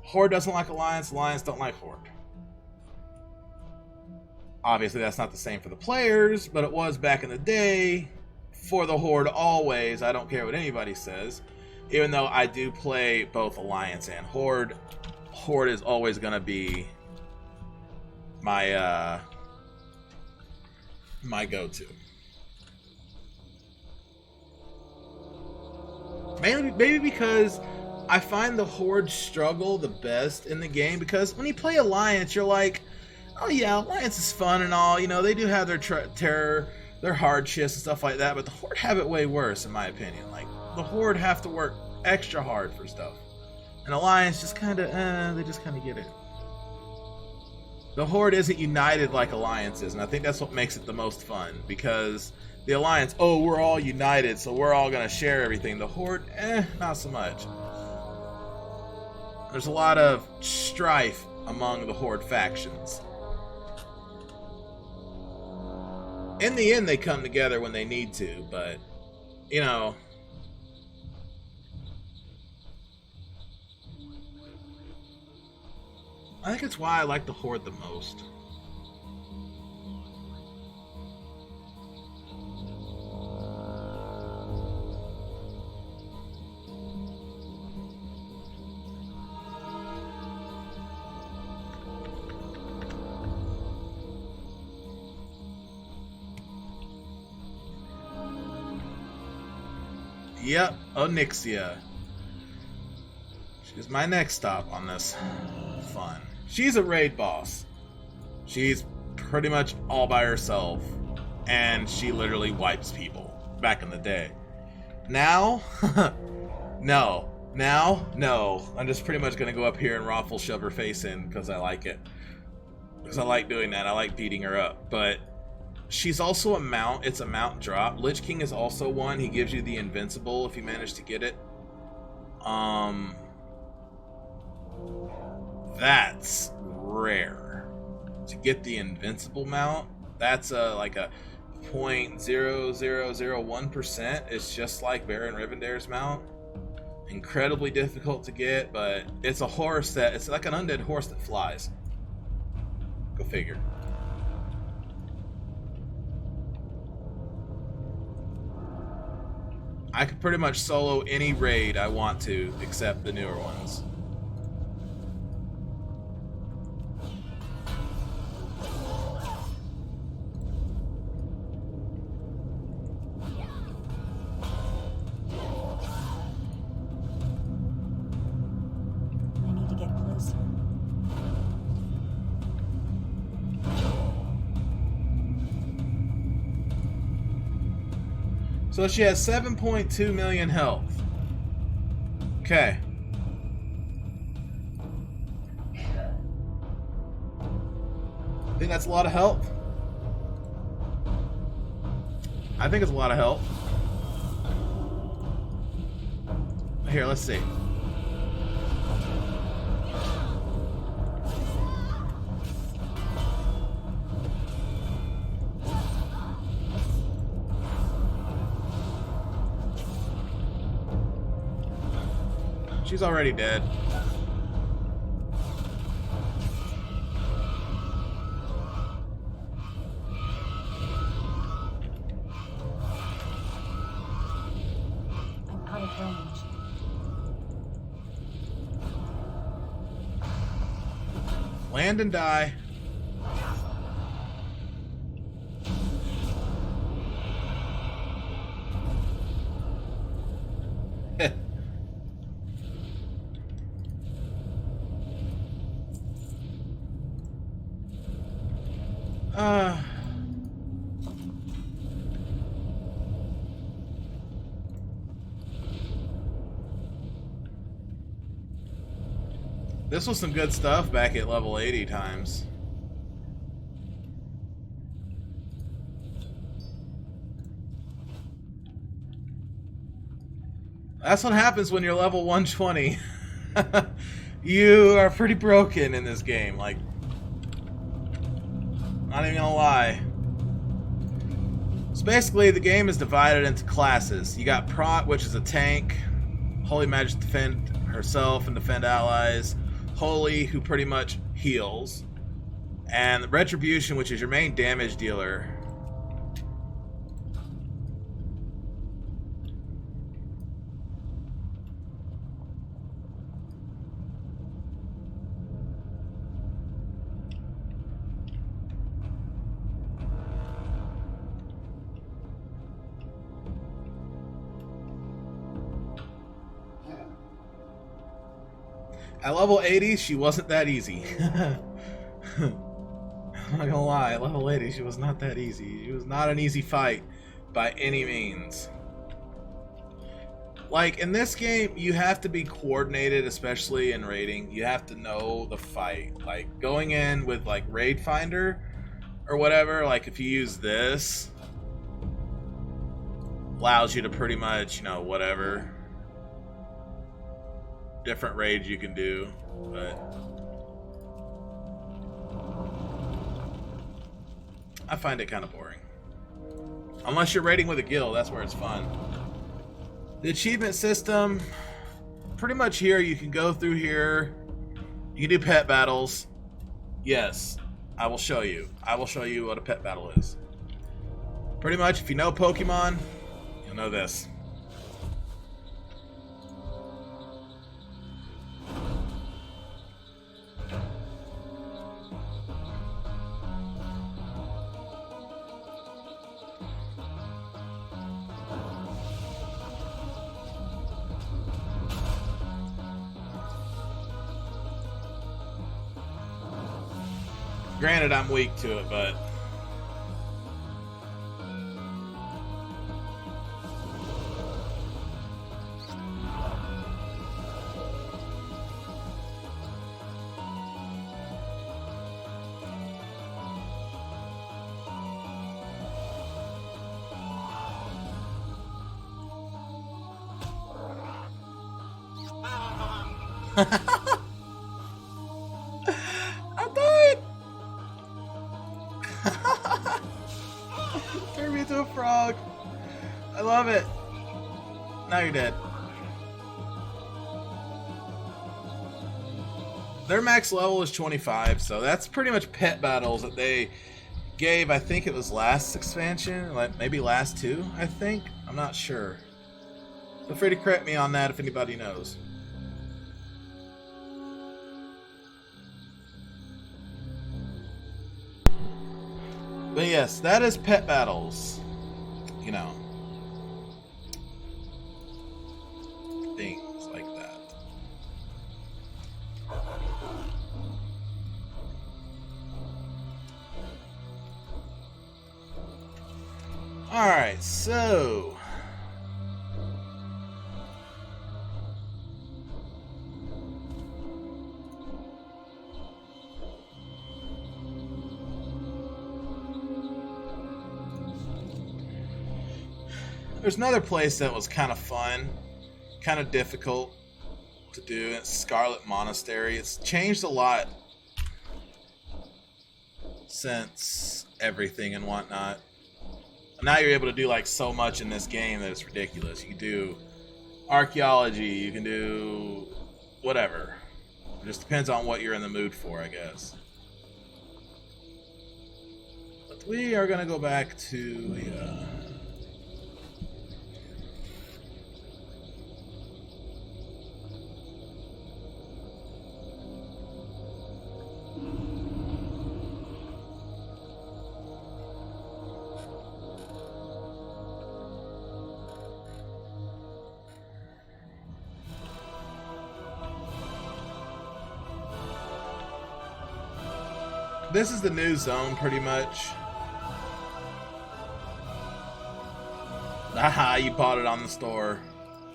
Horde doesn't like Alliance, Alliance don't like Horde. Obviously that's not the same for the players, but it was back in the day. For the Horde always, I don't care what anybody says. Even though I do play both Alliance and Horde, Horde is always going to be my my go-to. Maybe because I find the Horde struggle the best in the game, because when you play Alliance, you're like, oh yeah, Alliance is fun and all, you know, they do have their terror, their hardships and stuff like that, but the Horde have it way worse, in my opinion. Like, the Horde have to work extra hard for stuff. And Alliance just kind of, they just kind of get it. The Horde isn't united like Alliance is, and I think that's what makes it the most fun, because the Alliance, oh, we're all united, so we're all going to share everything. The Horde, not so much. There's a lot of strife among the Horde factions. In the end, they come together when they need to, but, you know, I think it's why I like the Horde the most. Yep, Onyxia. She's my next stop on this fun. She's a raid boss. She's pretty much all by herself, and she literally wipes people. back in the day. Now, no. Now, no. I'm just pretty much going to go up here and Raffle shove her face in because I like it. Because I like doing that. I like beating her up. But she's also a mount. It's a mount drop. Lich King is also one. He gives you the invincible if you manage to get it. That's rare. To get the invincible mount, that's like a 0.0001%. It's just like Baron Rivendare's mount. Incredibly difficult to get, but it's a horse that, it's like an undead horse that flies. Go figure. I could pretty much solo any raid I want to, except the newer ones. So she has 7.2 million health. Okay. I think that's a lot of health. I think it's a lot of health. Here, let's see. She's already dead. I'm out of range. Land and die. This was some good stuff back at level 80 times. That's what happens when you're level 120. You are pretty broken in this game, like, not even gonna lie. So basically, the game is divided into classes. You got Prot, which is a tank. Holy Magic defend herself and defend allies. Holy, who pretty much heals. And Retribution, which is your main damage dealer. At level 80, she wasn't that easy. I'm not gonna lie, at level 80, she was not that easy. She was not an easy fight by any means. Like, in this game, you have to be coordinated, especially in raiding. You have to know the fight. Like, going in with, like, Raid Finder or whatever, like, if you use this, allows you to pretty much, you know, whatever. Different raids you can do, but I find it kind of boring. Unless you're raiding with a guild, that's where it's fun. The achievement system, pretty much here, you can go through here. You can do pet battles. Yes, I will show you. I will show you what a pet battle is. Pretty much, if you know Pokemon, you'll know this. Granted, I'm weak to it, but I died! Turned me into a frog. I love it. Now you're dead. Their max level is 25, so that's pretty much pet battles that they gave. I think it was last expansion, like maybe last two, I think. I'm not sure. Feel free to correct me on that if anybody knows. But yes, that is pet battles. You know. Things like that. Alright, so... there's another place that was kind of fun, kind of difficult to do. It's Scarlet Monastery. It's changed a lot since everything and whatnot. Now you're able to do like so much in this game that it's ridiculous. You can do archaeology, you can do whatever. It just depends on what you're in the mood for, I guess. But we are gonna go back to this is the new zone, pretty much. Haha, you bought it on the store.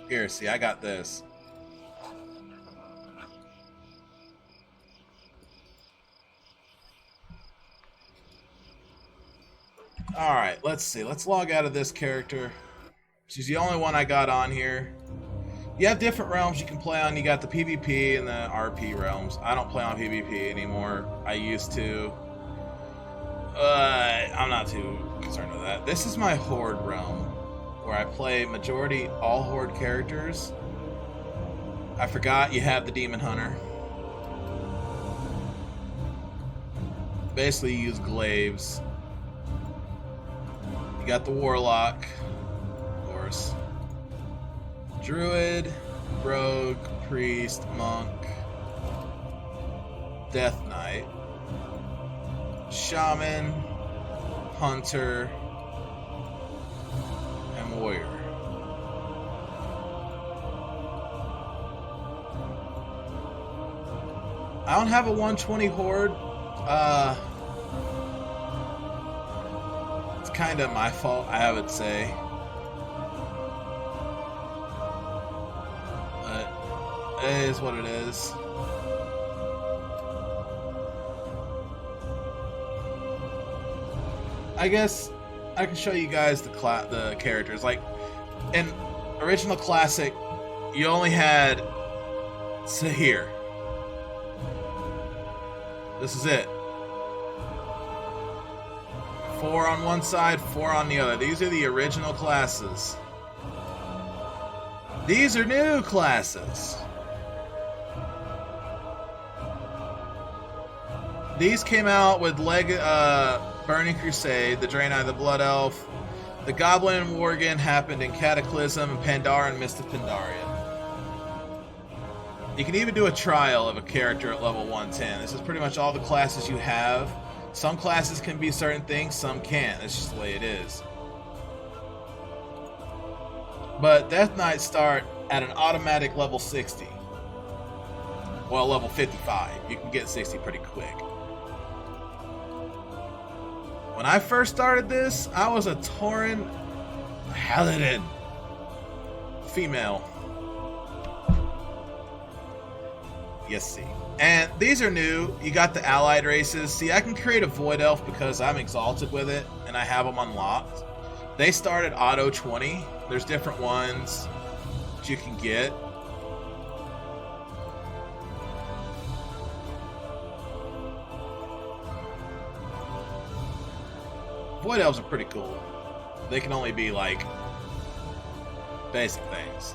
Here, see, I got this. Alright, let's see. Let's log out of this character. She's the only one I got on here. You have different realms you can play on. You got the PvP and the RP realms. I don't play on PvP anymore. I used to. I'm not too concerned with that. This is my Horde realm, where I play majority all Horde characters. I forgot you have the Demon Hunter. Basically, you use glaives. You got the Warlock, of course. Druid, Rogue, Priest, Monk, Death Knight, Shaman, Hunter, and Warrior. I don't have a 120 Horde. It's kind of my fault, I would say. It is what it is. I guess I can show you guys the characters. Like in original classic, you only had here. This is it. 4 on one side, 4 on the other. These are the original classes. These are new classes. These came out with Burning Crusade, the Draenei, the Blood Elf, the Goblin and Worgen happened in Cataclysm, and Pandaren, Mist of Pandaria. You can even do a trial of a character at level 110. This is pretty much all the classes you have. Some classes can be certain things, some can't. That's just the way it is. But Death Knights start at an automatic level 60. Well, level 55. You can get 60 pretty quick. When I first started this, I was a Tauren Paladin. Female. Yes, see. And these are new. You got the allied races. See, I can create a Void Elf because I'm exalted with it, and I have them unlocked. They start at auto 20. There's different ones that you can get. Void elves are pretty cool. They can only be like basic things.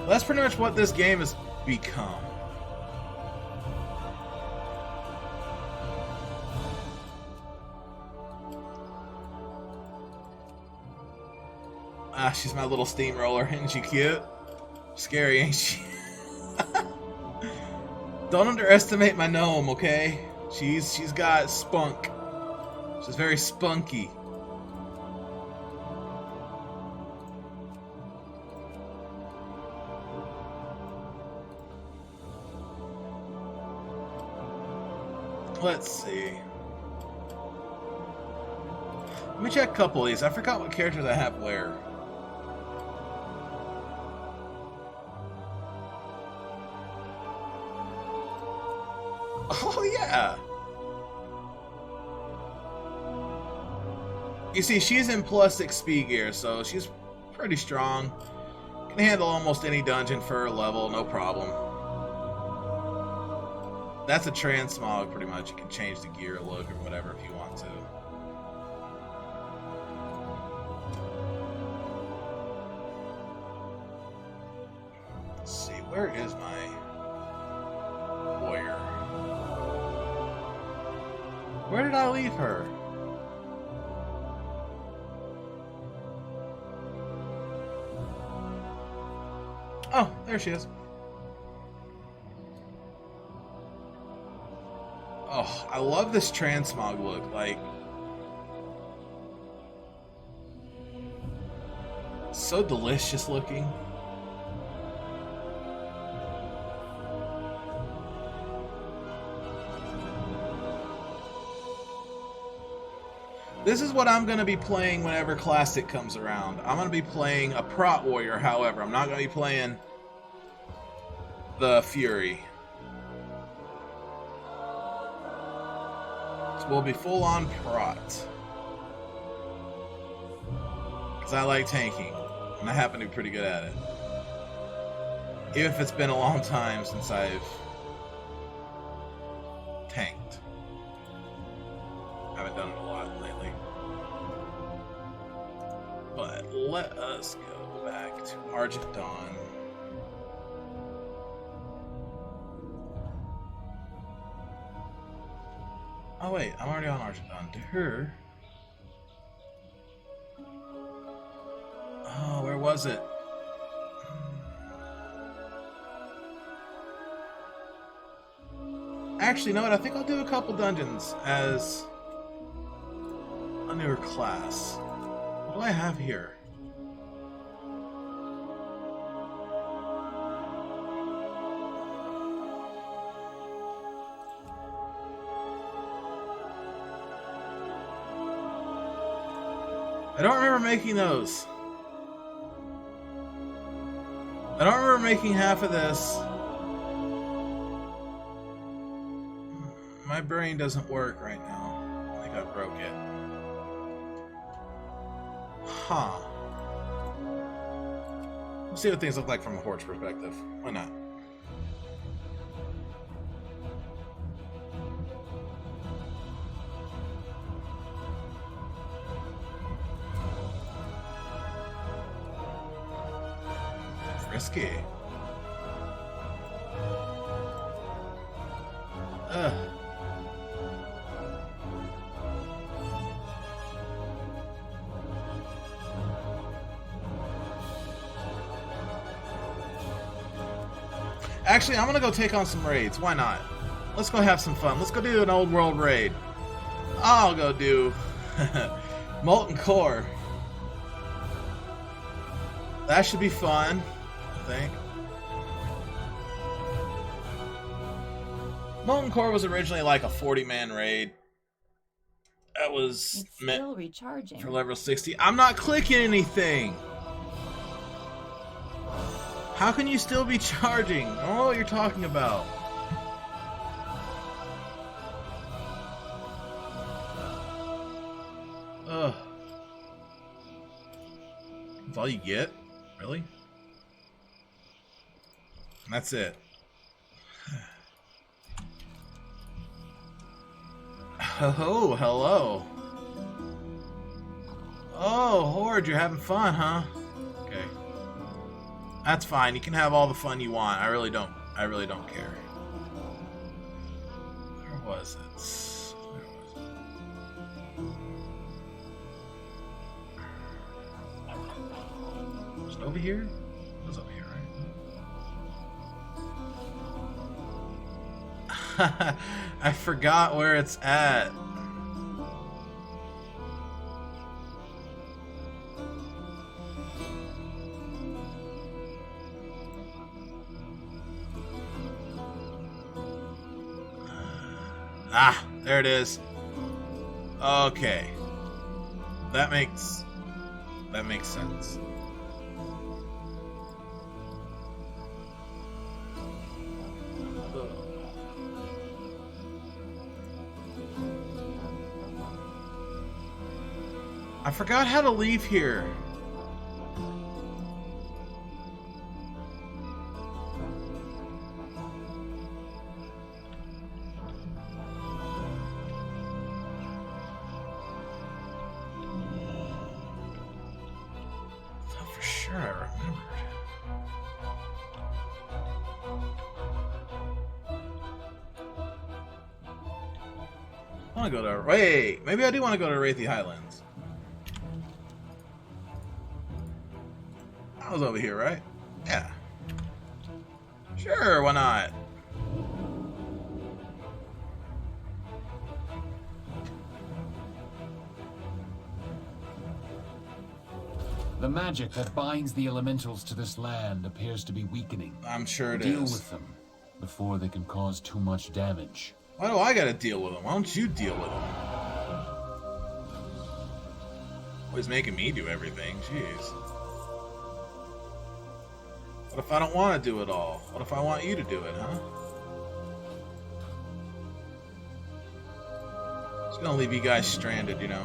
That's pretty much what this game has become. Ah, she's my little steamroller. Isn't she cute? Scary, ain't she? Don't underestimate my gnome, okay? She's got spunk. She's very spunky. Let's see. Let me check a couple of these. I forgot what characters I have where. Oh, yeah! You see, she's in +6 speed gear, so she's pretty strong. Can handle almost any dungeon for her level, no problem. That's a transmog, pretty much. You can change the gear look or whatever if you want to. Let's see, where is my warrior? Where did I leave her? Oh, there she is. Oh, I love this transmog look. Like, so delicious looking. This is what I'm going to be playing whenever Classic comes around. I'm going to be playing a Prot Warrior, however. I'm not going to be playing the Fury. So we'll be full-on Prot. Because I like tanking, and I happen to be pretty good at it. Even if it's been a long time since I've tanked. I haven't done it a lot lately. But let us go back to Argent Dawn. Oh wait, I'm already on Argent Dawn. To her. Oh, where was it? Actually, you know what? I think I'll do a couple dungeons as a newer class. What do I have here? I don't remember making those. I don't remember making half of this. My brain doesn't work right now. I think I broke it. Huh. Let's see what things look like from a Horde's perspective. Why not? Frisky. Ugh. Actually, I'm gonna go take on some raids. Why not? Let's go have some fun. Let's go do an old world raid. I'll go do Molten Core. That should be fun, I think. Molten Core was originally like a 40-man raid. That was It's still recharging. for level 60. I'm not clicking anything. How can you still be charging? I don't know what you're talking about. Ugh. That's all you get? Really? That's it. Ho, hello. Oh, Horde, you're having fun, huh? Okay. That's fine. You can have all the fun you want. I really don't care. Where was it? Was it over here? It was over here, right? I forgot where it's at. Ah, there it is. Okay. That makes sense. I forgot how to leave here. For sure I remembered. I want to go to... Wait! Maybe I do want to go to Wraithy Highlands. I was over here, right? Yeah. Sure, why not? The magic that binds the elementals to this land appears to be weakening. I'm sure it Deal is. with them before they can cause too much damage. Why do I gotta deal with them? Why don't you deal with them? Always making me do everything. Jeez. What if I don't want to do it all? What if I want you to do it, huh? Just gonna leave you guys stranded, you know.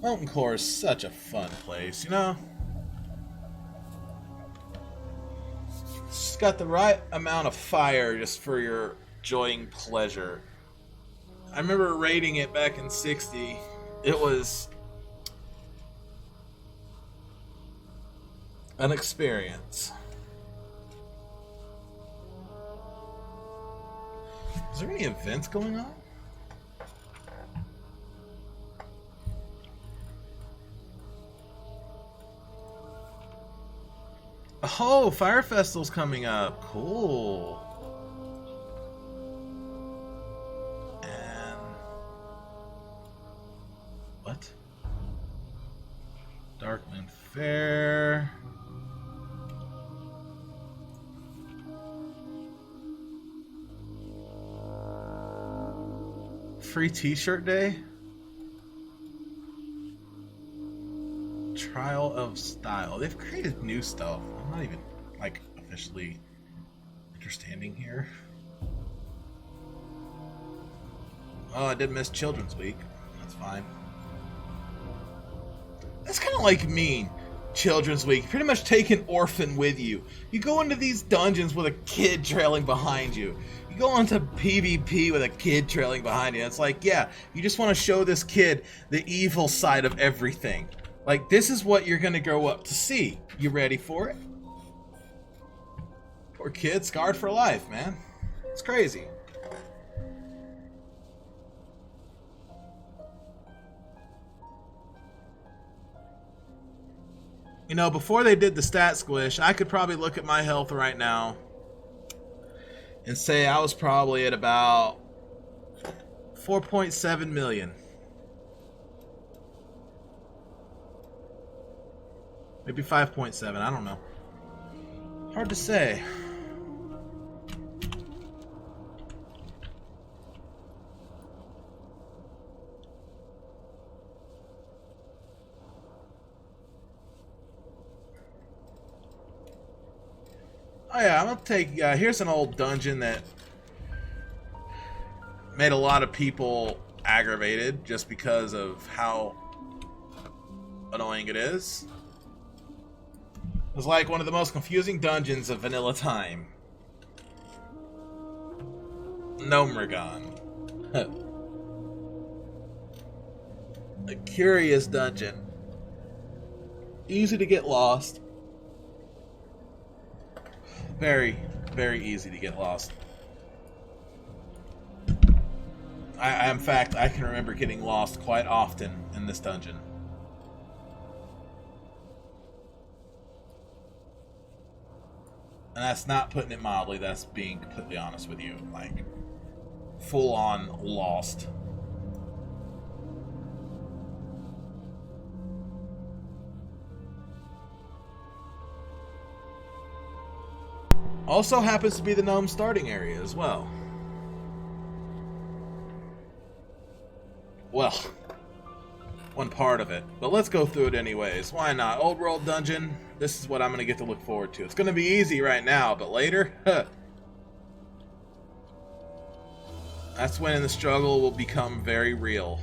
Mountain Core is such a fun place, you know? It's got the right amount of fire just for your enjoying pleasure. I remember rating it back in 60. It was an experience. Is there any events going on? Oh, Fire Festival's coming up. Cool. And what? Darkland Fair. Free T-shirt day. Trial of Style. They've created new stuff. I'm not even, like, officially understanding here. Oh, I did miss Children's Week. That's fine. That's kind of like me. Children's Week. Pretty much take an orphan with you. You go into these dungeons with a kid trailing behind you. You go into PvP with a kid trailing behind you. It's like, yeah, you just want to show this kid the evil side of everything. Like, this is what you're gonna grow up to see. You ready for it? Poor kid, scarred for life, man. It's crazy. You know, before they did the stat squish, I could probably look at my health right now and say I was probably at about 4.7 million. Maybe 5.7, I don't know. Hard to say. Oh yeah, I'm gonna take. Here's an old dungeon that made a lot of people aggravated just because of how annoying it is. It was like one of the most confusing dungeons of vanilla time. Nomergon. A curious dungeon. Easy to get lost. Very, very easy to get lost. In fact, I can remember getting lost quite often in this dungeon. And that's not putting it mildly, that's being completely honest with you. Like, full on lost. Also happens to be the gnome starting area as well. Well, one part of it. But let's go through it anyways. Why not? Old world dungeon. This is what I'm going to get to look forward to. It's going to be easy right now, but later, that's when the struggle will become very real.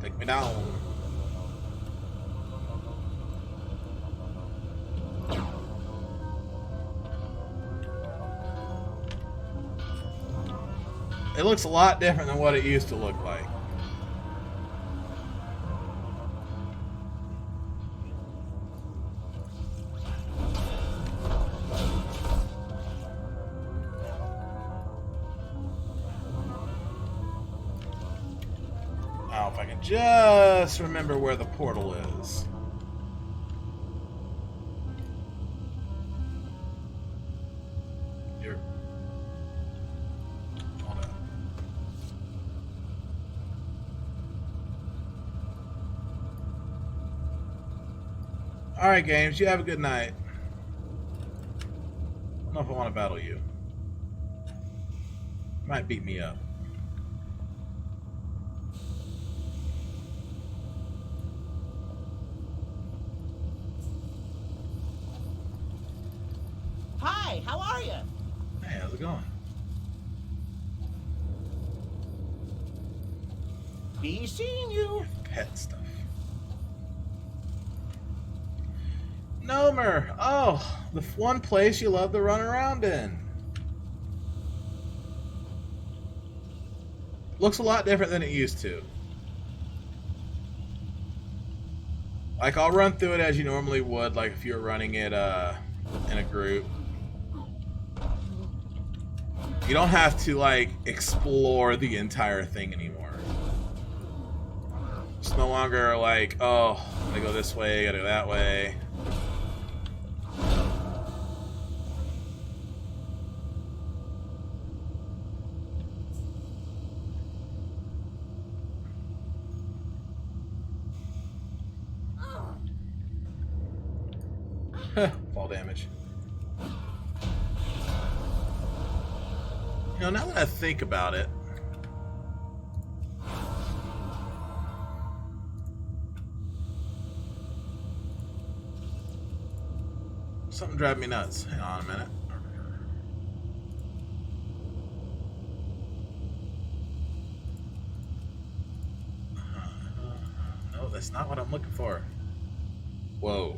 Take me down. It looks a lot different than what it used to look like. Now, if I can just remember where the portal is. Here. Hold on. Alright, games, you have a good night. I don't know if I want to battle you. Might beat me up. Hi, how are you? Hey, how's it going? Be seeing you. Pet stuff. Nomer! Oh, the one place you love to run around in. Looks a lot different than it used to. Like, I'll run through it as you normally would, like if you were running it in a group. You don't have to, like, explore the entire thing anymore. It's no longer like, oh, I gotta go this way, I gotta go that way. Fall damage. You know, now that I think about it, something drives me nuts. Hang on a minute. No, that's not what I'm looking for. Whoa.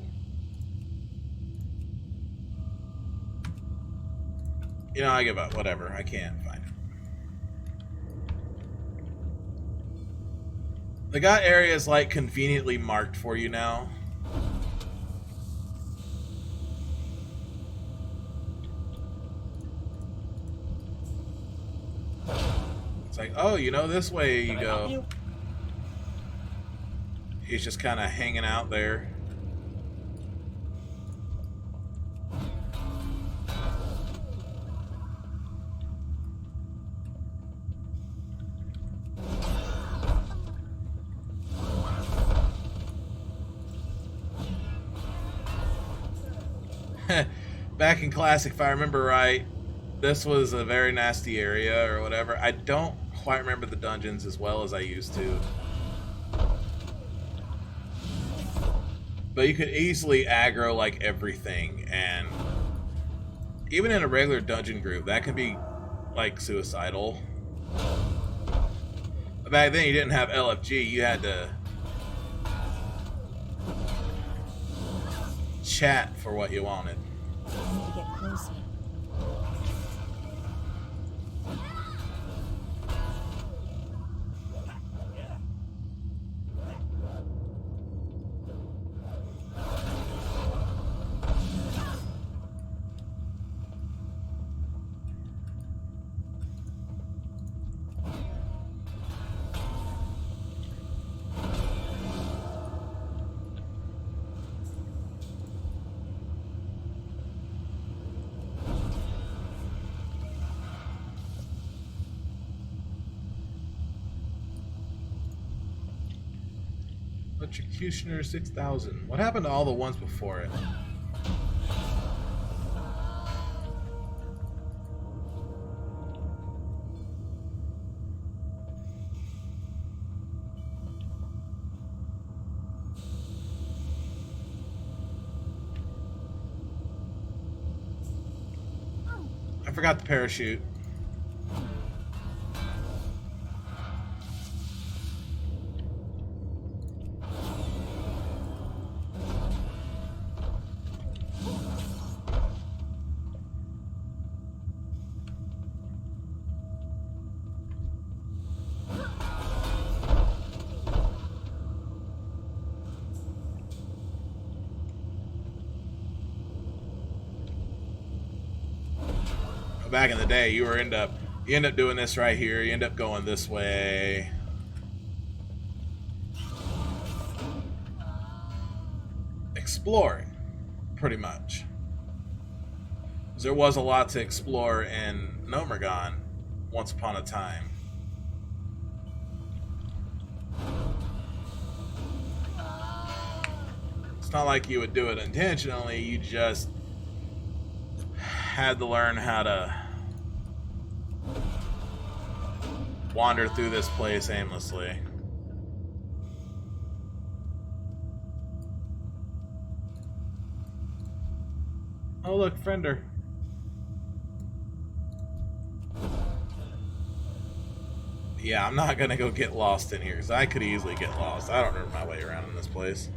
You know, I give up. Whatever. I can't find it. They got areas, like, conveniently marked for you now. It's like, oh, you know, this way you go. He's just kind of hanging out there. back in Classic, if I remember right, this was a very nasty area or whatever. I don't quite remember the dungeons as well as I used to. But you could easily aggro like everything, and even in a regular dungeon group, that could be like suicidal. Back then you didn't have LFG, you had to chat for what you wanted. I need to get closer. Electrocutioner 6000. What happened to all the ones before it? I forgot the parachute. Back in the day, you end up doing this right here. You end up going this way. Exploring, pretty much. 'Cause there was a lot to explore in Nomergon once upon a time. It's not like you would do it intentionally, you just had to learn how to wander through this place aimlessly. Oh look, Friender. Yeah, I'm not gonna go get lost in here, because I could easily get lost. I don't remember my way around in this place.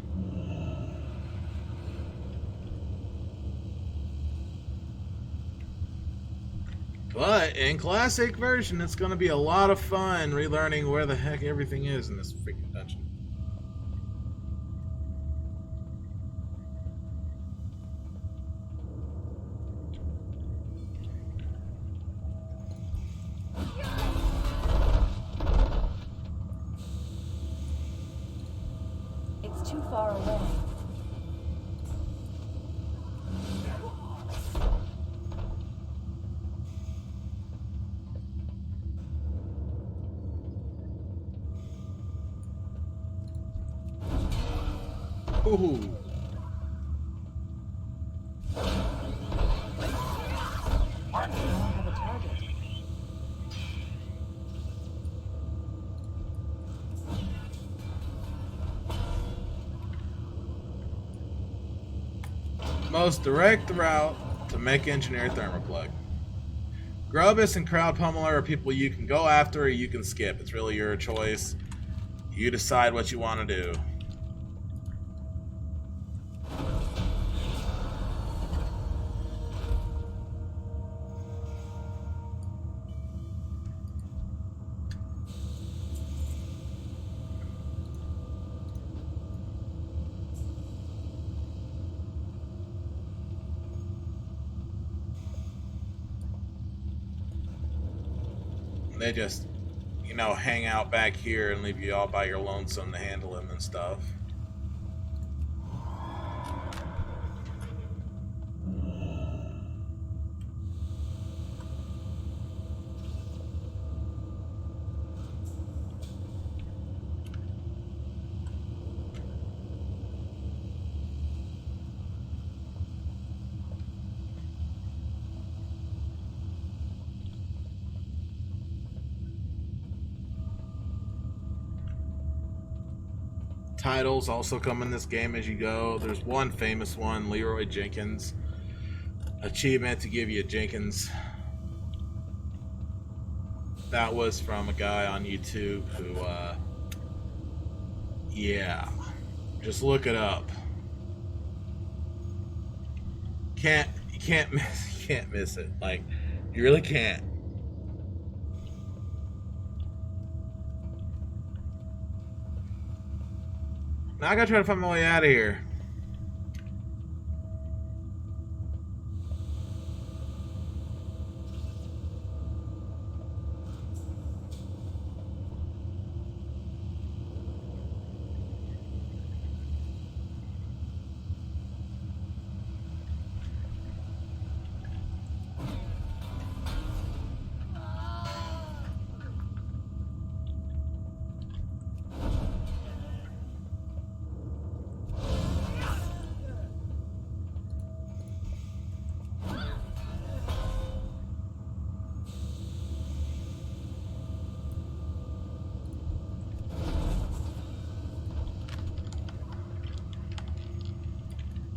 But in Classic version, it's going to be a lot of fun relearning where the heck everything is in this freaking dungeon. It's too far away. Ooh. I don't have a target. Most direct route to Mech Engineer Thermoplug. Grubus and Crowd Pummeler are people you can go after or you can skip. It's really your choice. You decide what you want to do. They just, you know, hang out back here and leave you all by your lonesome to handle them and stuff. titles also come in this game as you go. There's one famous one, Leroy Jenkins. Achievement to give you a Jenkins. That was from a guy on YouTube who, yeah, just look it up. You can't miss it. Like, you really can't. Now I gotta try to find my way out of here.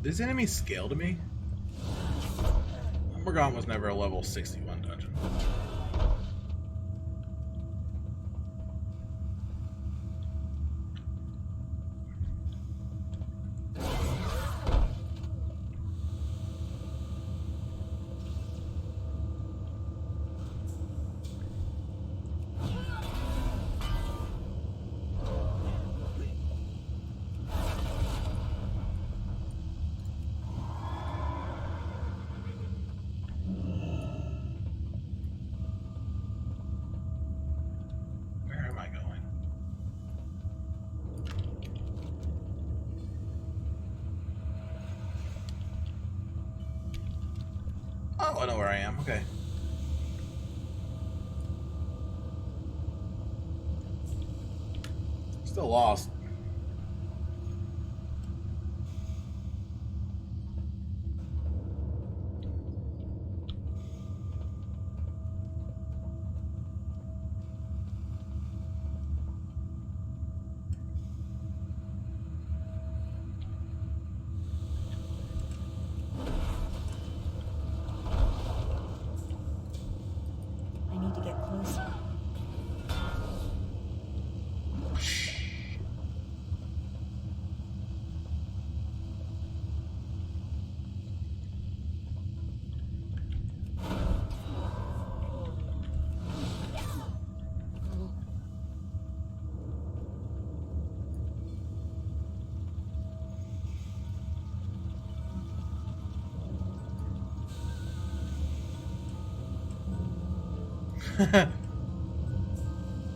Does enemies scale to me? Morgan was never a level 61 dungeon. Oh, I know where I am. Okay. Still lost.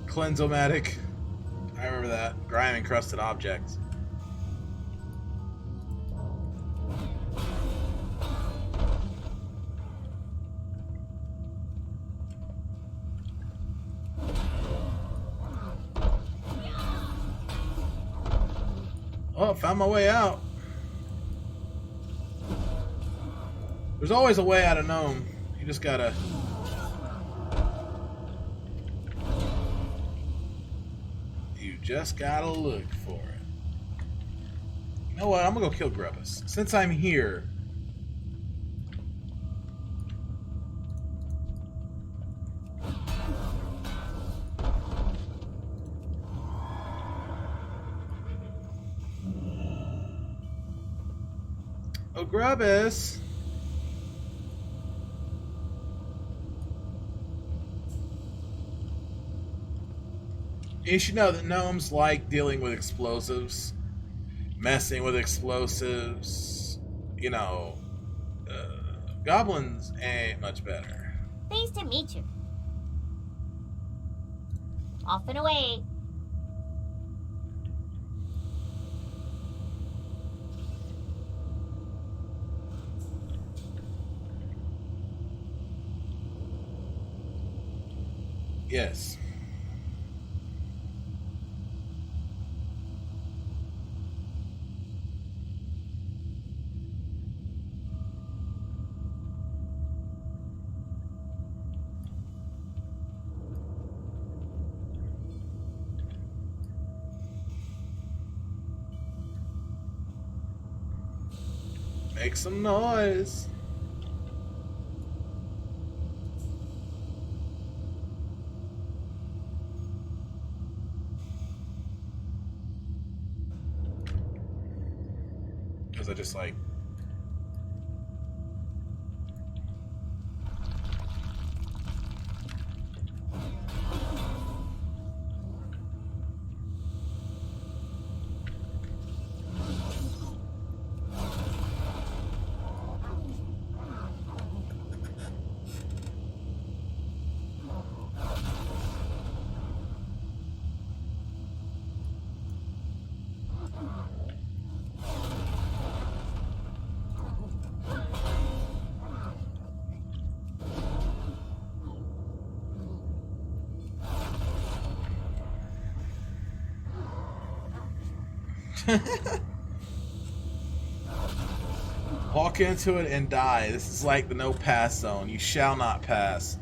Cleansomatic. I remember that. Grime encrusted objects. Oh, found my way out. There's always a way out of Gnome. You just gotta... Just gotta look for it. You know what? I'm gonna go kill Grubbus. Since I'm here. Oh, Grubbus! You should know that gnomes like dealing with explosives, messing with explosives. You know, goblins ain't much better. Pleased to meet you. Off and away. Yes. Make some noise. Because I just like... Walk into it and die. This is like the no pass zone. You shall not pass.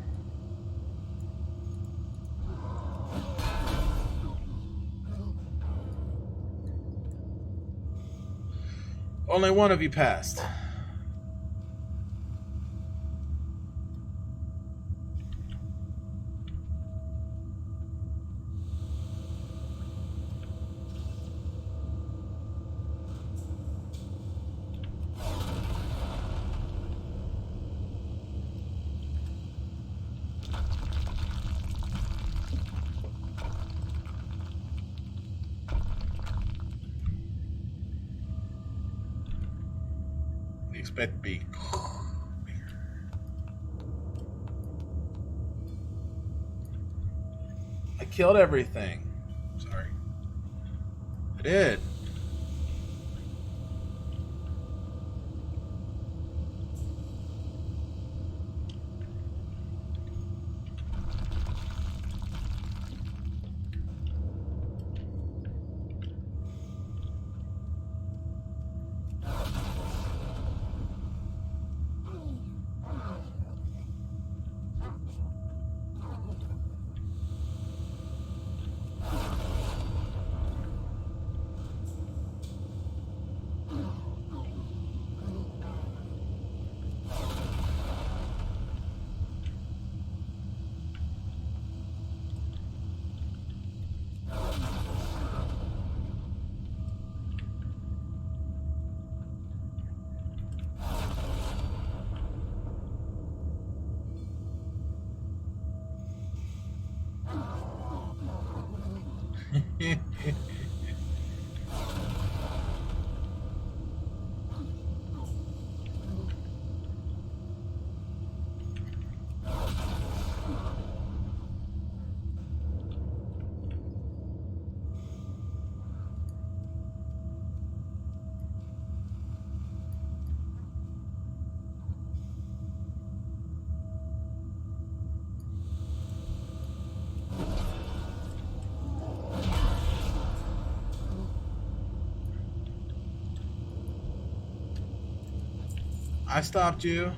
Only one of you passed. Expect to be. I killed everything. Sorry. I did. I stopped you.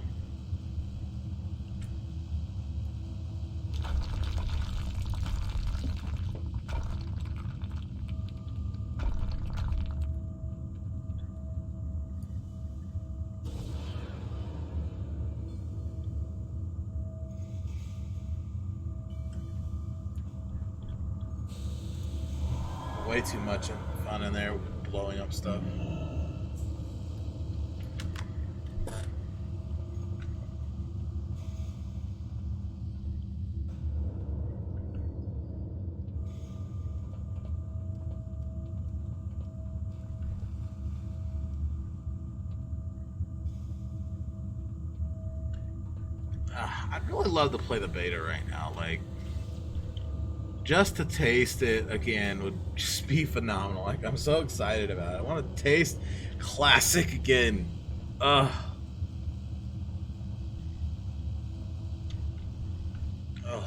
Way too much fun in there blowing up stuff. I'd really love to play the beta right now. Like, just to taste it again would just be phenomenal. Like, I'm so excited about it. I want to taste classic again. Oh,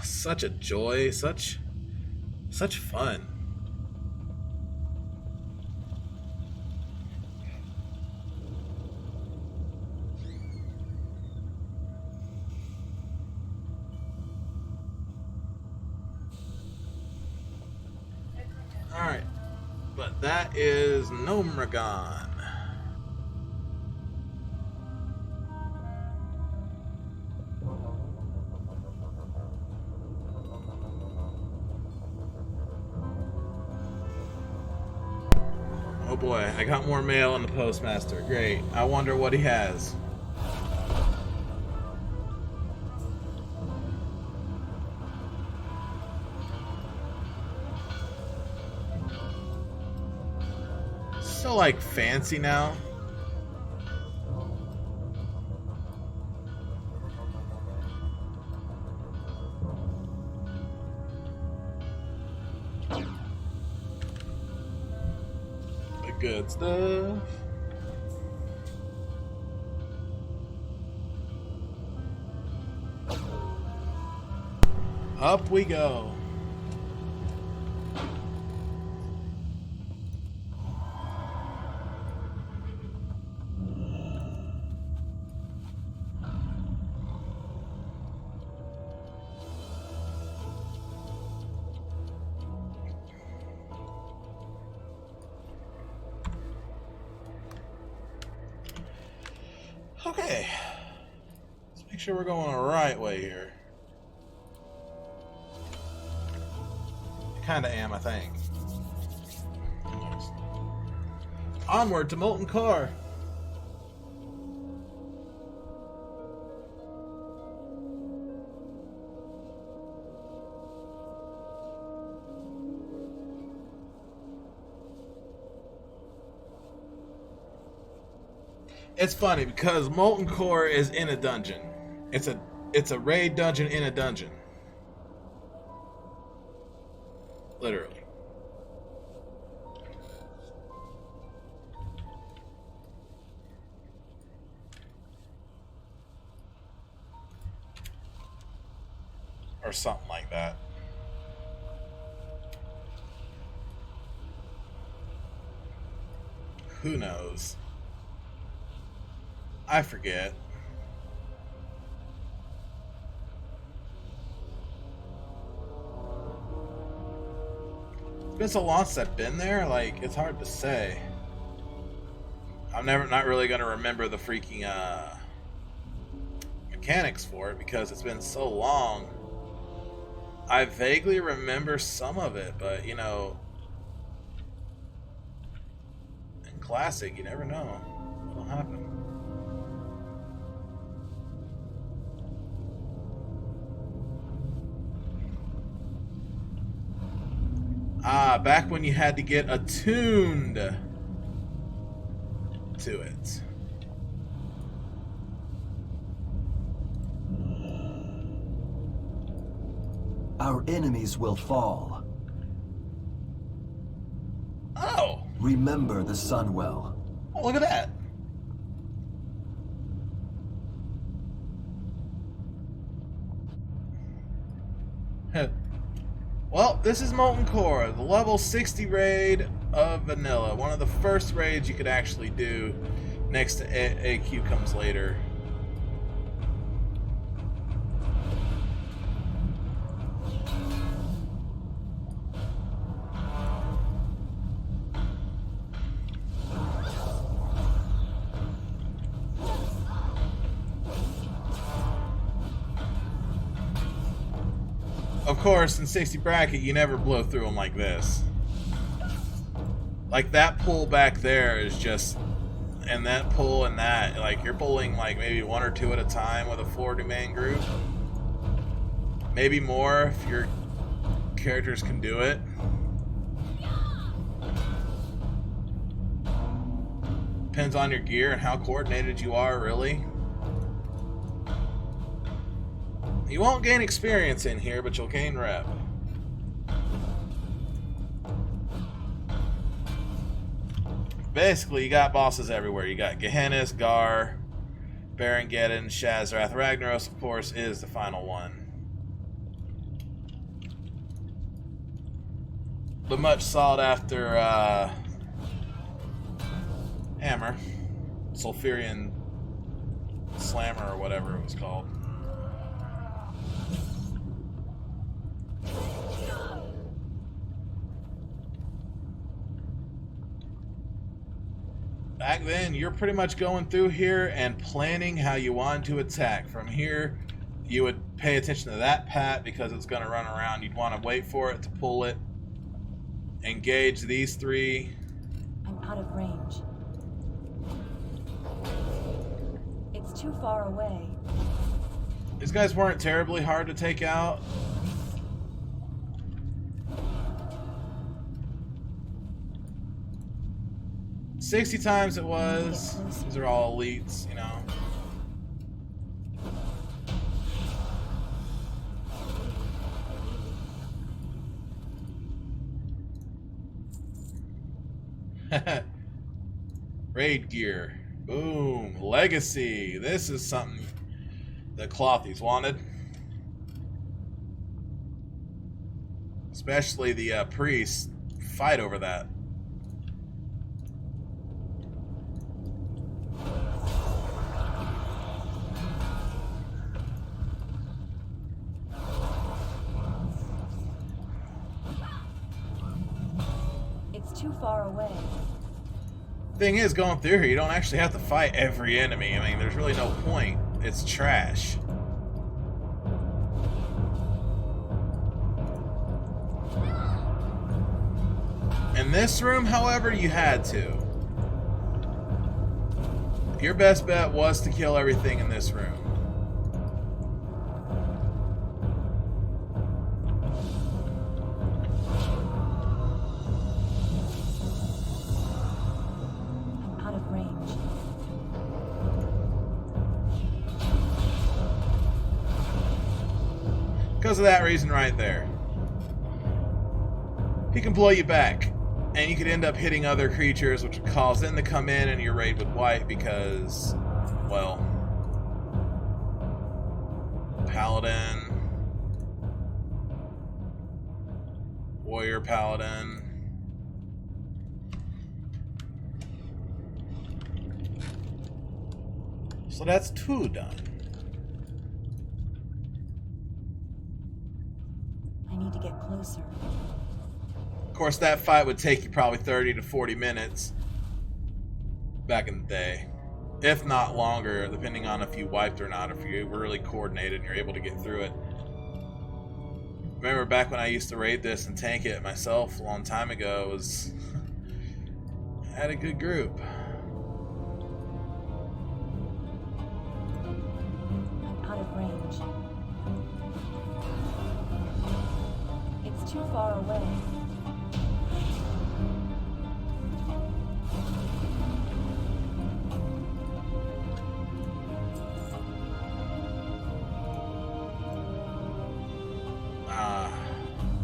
such a joy, such fun. Alright, but that is Nomragon. boy, I got more mail in the postmaster. Great. I wonder what he has. So like fancy now. The good stuff. Up we go. Okay, let's make sure we're going the right way here. I kinda am, I think. Onward to Molten Core. It's funny because Molten Core is in a dungeon. It's a raid dungeon in a dungeon. Literally. Or something like that. Who knows? I forget. It's been so long since I've been there, like, it's hard to say. I'm not really gonna remember the freaking mechanics for it because it's been so long. I vaguely remember some of it, but you know, in Classic, you never know what'll happen. Ah, back when you had to get attuned to it. Our enemies will fall. Oh! Remember the Sunwell. Oh, look at that. Well, this is Molten Core, the level 60 raid of Vanilla. One of the first raids you could actually do. Next to AQ comes later. Of course, in 60 bracket, you never blow through them like this. Like, that pull back there is just... And that pull and that, like, you're pulling, like, maybe one or two at a time with a 40-man group. Maybe more if your characters can do it. Depends on your gear and how coordinated you are, really. You won't gain experience in here, but you'll gain rep. Basically, you got bosses everywhere. You got Gehennas, Gar, Baron-Geddon, Shazrath. Ragnaros, of course, is the final one. The much sought after hammer. Sulfurian Slammer, or whatever it was called. Back then, you're pretty much going through here and planning how you want to attack. From here, you would pay attention to that pat because it's going to run around. You'd want to wait for it to pull it. Engage these three. I'm out of range. It's too far away. These guys weren't terribly hard to take out. $60 times it was. These are all elites, you know. Raid gear. Boom. Legacy. This is something the Clothies wanted. Especially the priests fight over that. It's too far away. Thing is, going through here, you don't actually have to fight every enemy. I mean, there's really no point. It's trash. In this room, however, you had to. Your best bet was to kill everything in this room. I'm out of range. Because of that reason right there. He can blow you back. And you could end up hitting other creatures, which would cause them to come in and your raid would wipe because, well, Paladin, Warrior Paladin. So that's 2 done. I need to get closer. Of course, that fight would take you probably 30 to 40 minutes back in the day. If not longer, depending on if you wiped or not, if you were really coordinated and you're able to get through it. Remember back when I used to raid this and tank it myself a long time ago, it was... I had a good group. I'm out of range. It's too far away.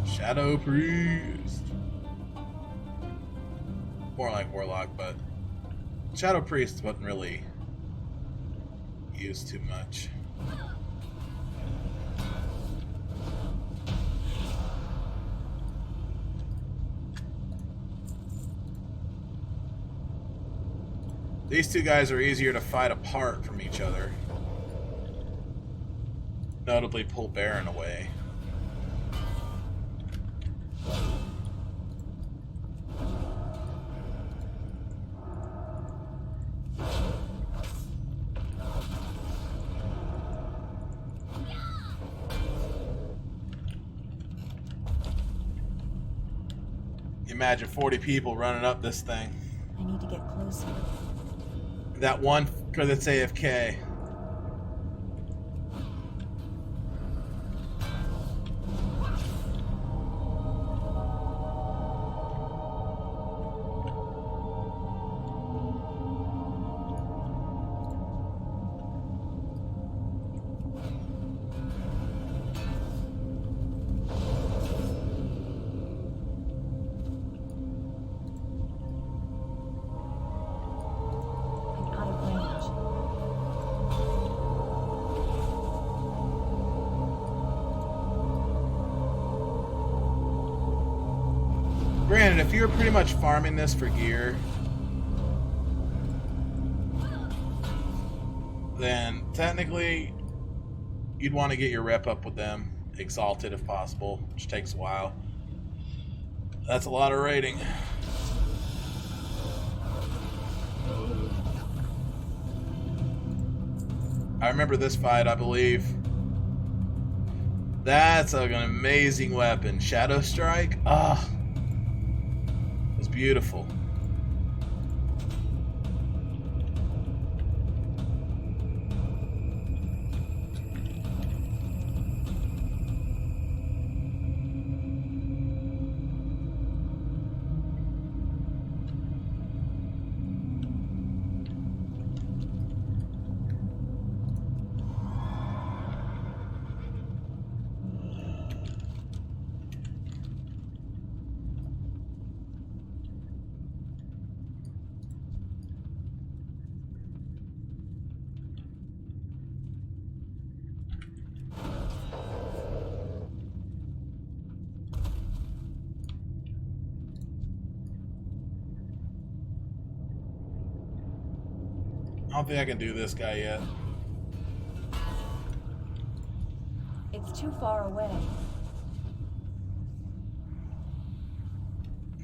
Shadow Priest. More like Warlock, but Shadow Priest wasn't really used too much. These two guys are easier to fight apart from each other. Notably pull Baron away. Imagine 40 people running up this thing. I need to get closer. That one for that's AFK. Granted, if you're pretty much farming this for gear, then technically you'd want to get your rep up with them, exalted if possible, which takes a while. That's a lot of raiding. I remember this fight, I believe. That's an amazing weapon. Shadow Strike. Ah. Beautiful. I don't think I can do this guy yet. It's too far away.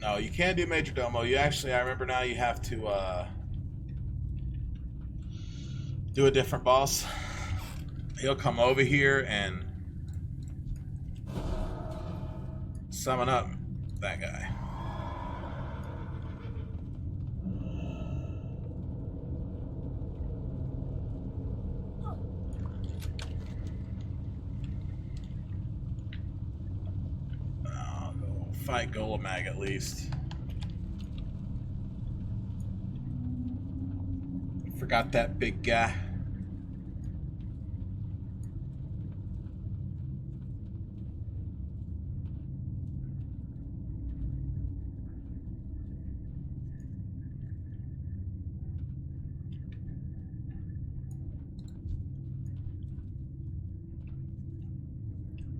No, you can't do Major Domo. You actually, I remember now, you have to do a different boss. He'll come over here and summon up that guy. Fight Golemag at least. Forgot that big guy.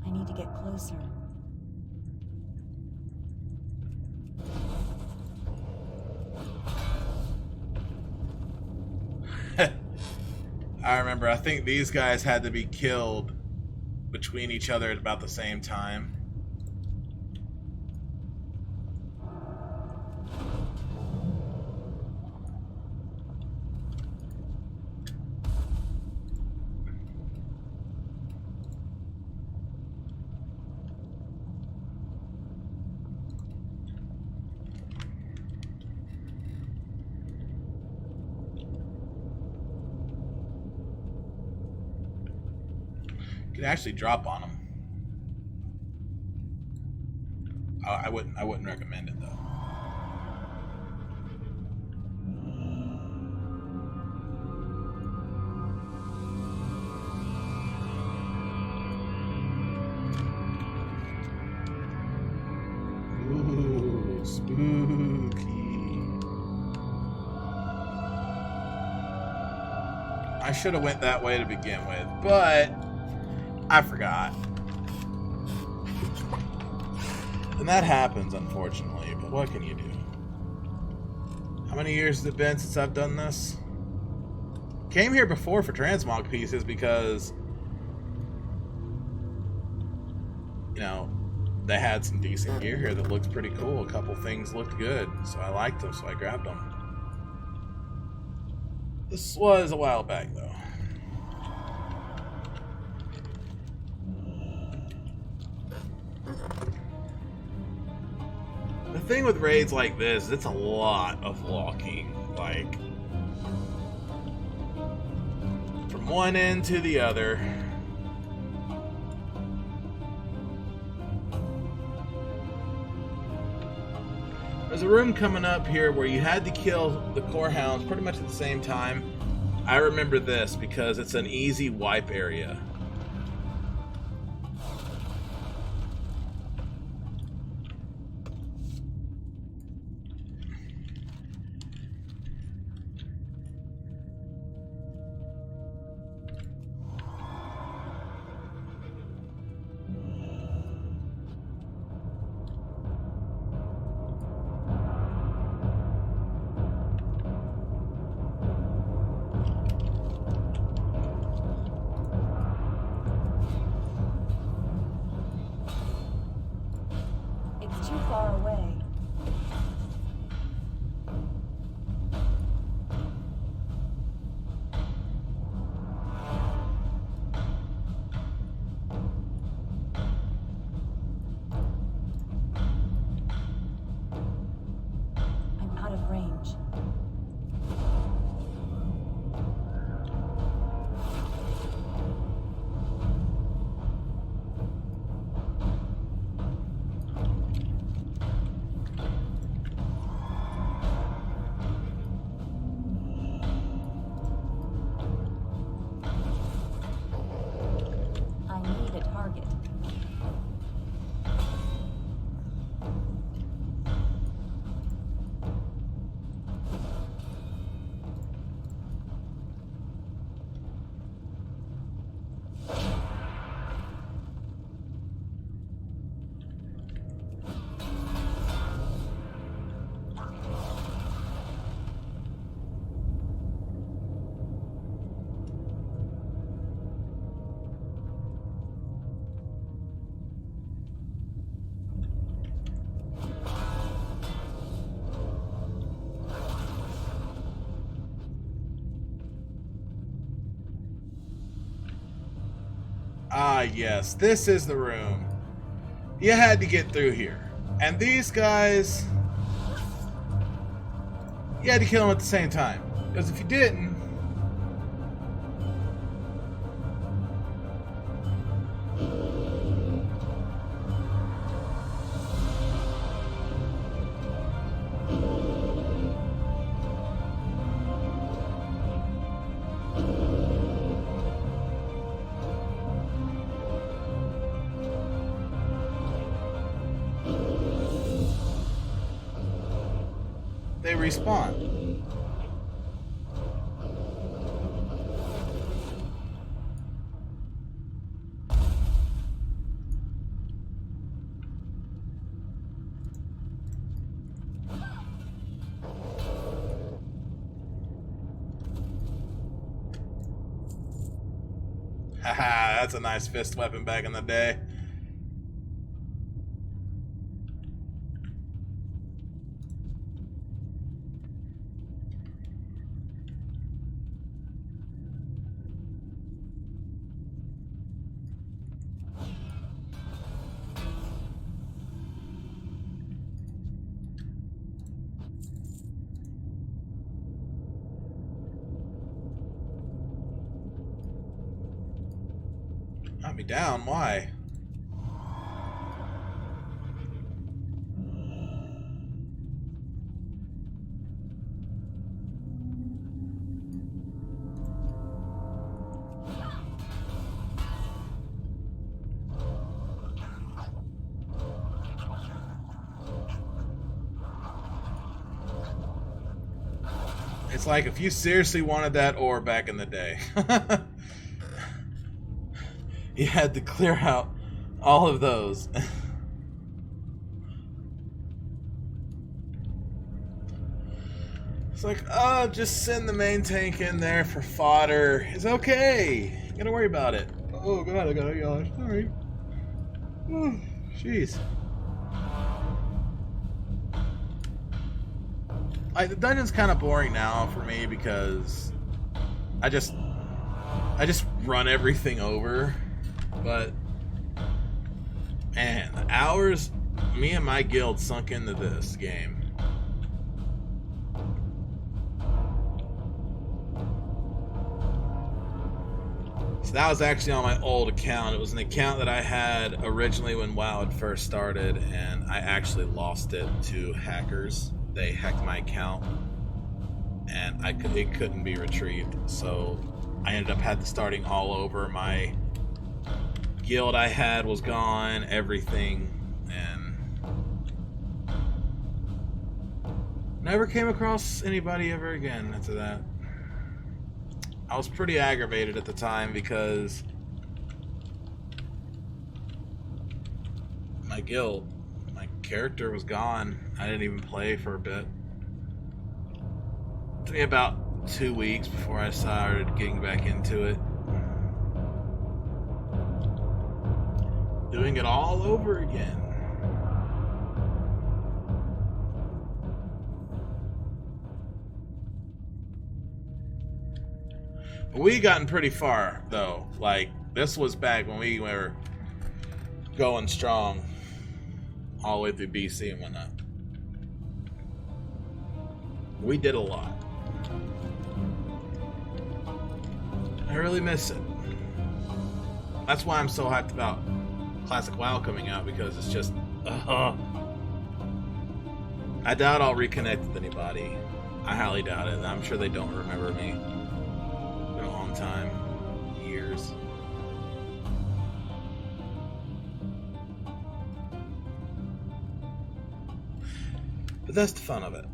I need to get closer. I remember, I think these guys had to be killed between each other at about the same time. Could actually drop on them. I wouldn't recommend it though. Ooh, spooky. I should have went that way to begin with, but I forgot. And that happens, unfortunately, but what can you do? How many years has it been since I've done this? Came here before for transmog pieces because, you know, they had some decent gear here that looks pretty cool. A couple things looked good, so I liked them, so I grabbed them. This was a while back, though. The thing with raids like this, it's a lot of walking. Like, from one end to the other. There's a room coming up here where you had to kill the core hounds pretty much at the same time. I remember this because it's an easy wipe area. Too far away. I'm out of range. Ah, yes, this is the room. You had to get through here. And these guys, you had to kill them at the same time. Because if you didn't, they respawn. Haha, that's a nice fist weapon back in the day. Knock me down, why? It's like if you seriously wanted that ore back in the day. You had to clear out all of those. It's like, oh, just send the main tank in there for fodder. It's okay. You gotta worry about it. Oh god, I gotta yell. Sorry. Oh, jeez. Like, the dungeon's kind of boring now for me because I just run everything over. But man, the hours me and my guild sunk into this game. So that was actually on my old account. It was an account that I had originally when WoW had first started, and I actually lost it to hackers. They hacked my account, and it couldn't be retrieved. So I ended up having to starting all over. My guild I had was gone, everything, and never came across anybody ever again after that. I was pretty aggravated at the time because my guild, my character was gone. I didn't even play for a bit. It took me about 2 weeks before I started getting back into it. Doing it all over again. We gotten pretty far though. Like, this was back when we were going strong all the way through BC and whatnot. We did a lot. I really miss it. That's why I'm so hyped about Classic WoW coming out, because it's just I doubt I'll reconnect with anybody. I highly doubt it. I'm sure they don't remember me. It's been a long time. Years. But that's the fun of it.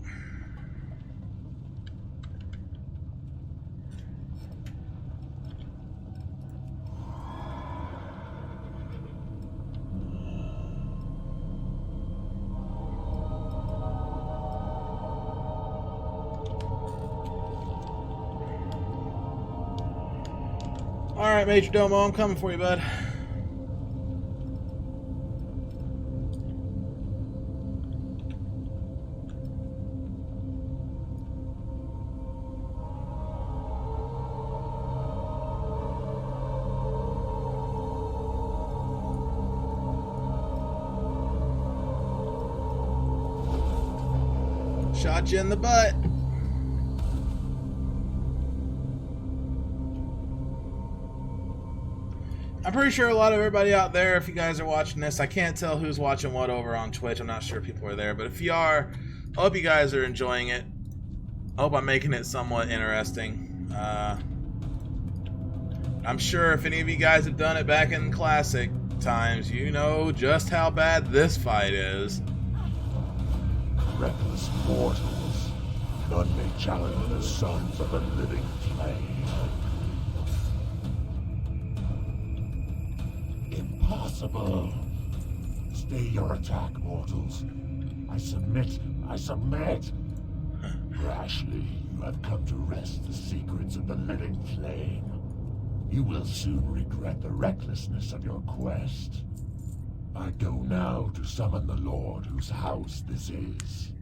Alright, Major Domo, I'm coming for you, bud. Shot you in the butt. I'm pretty sure a lot of everybody out there, if you guys are watching this, I can't tell who's watching what over on Twitch. I'm not sure if people are there, but if you are, I hope you guys are enjoying it. I hope I'm making it somewhat interesting. I'm sure if any of you guys have done it back in classic times, you know just how bad this fight is. Reckless mortals, none may challenge the sons of the living flame. Impossible. Stay your attack, mortals. I submit, I submit. Rashly, you have come to wrest the secrets of the living flame. You will soon regret the recklessness of your quest. I go now to summon the Lord whose house this is.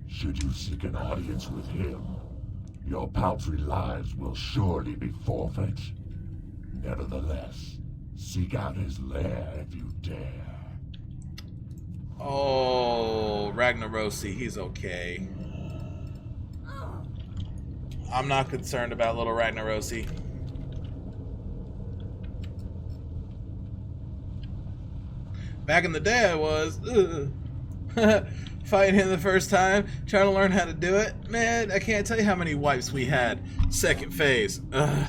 Should you seek an audience with him, your paltry lives will surely be forfeit. Nevertheless, seek out his lair if you dare. Oh, Ragnarosi, he's okay. I'm not concerned about little Ragnarosi. Back in the day, I was fighting him the first time, trying to learn how to do it. Man, I can't tell you how many wipes we had. Second phase. Ugh.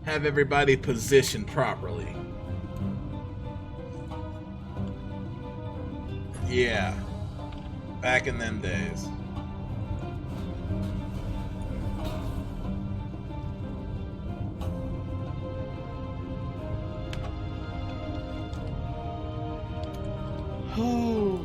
Have everybody positioned properly. Yeah, back in them days. Oh.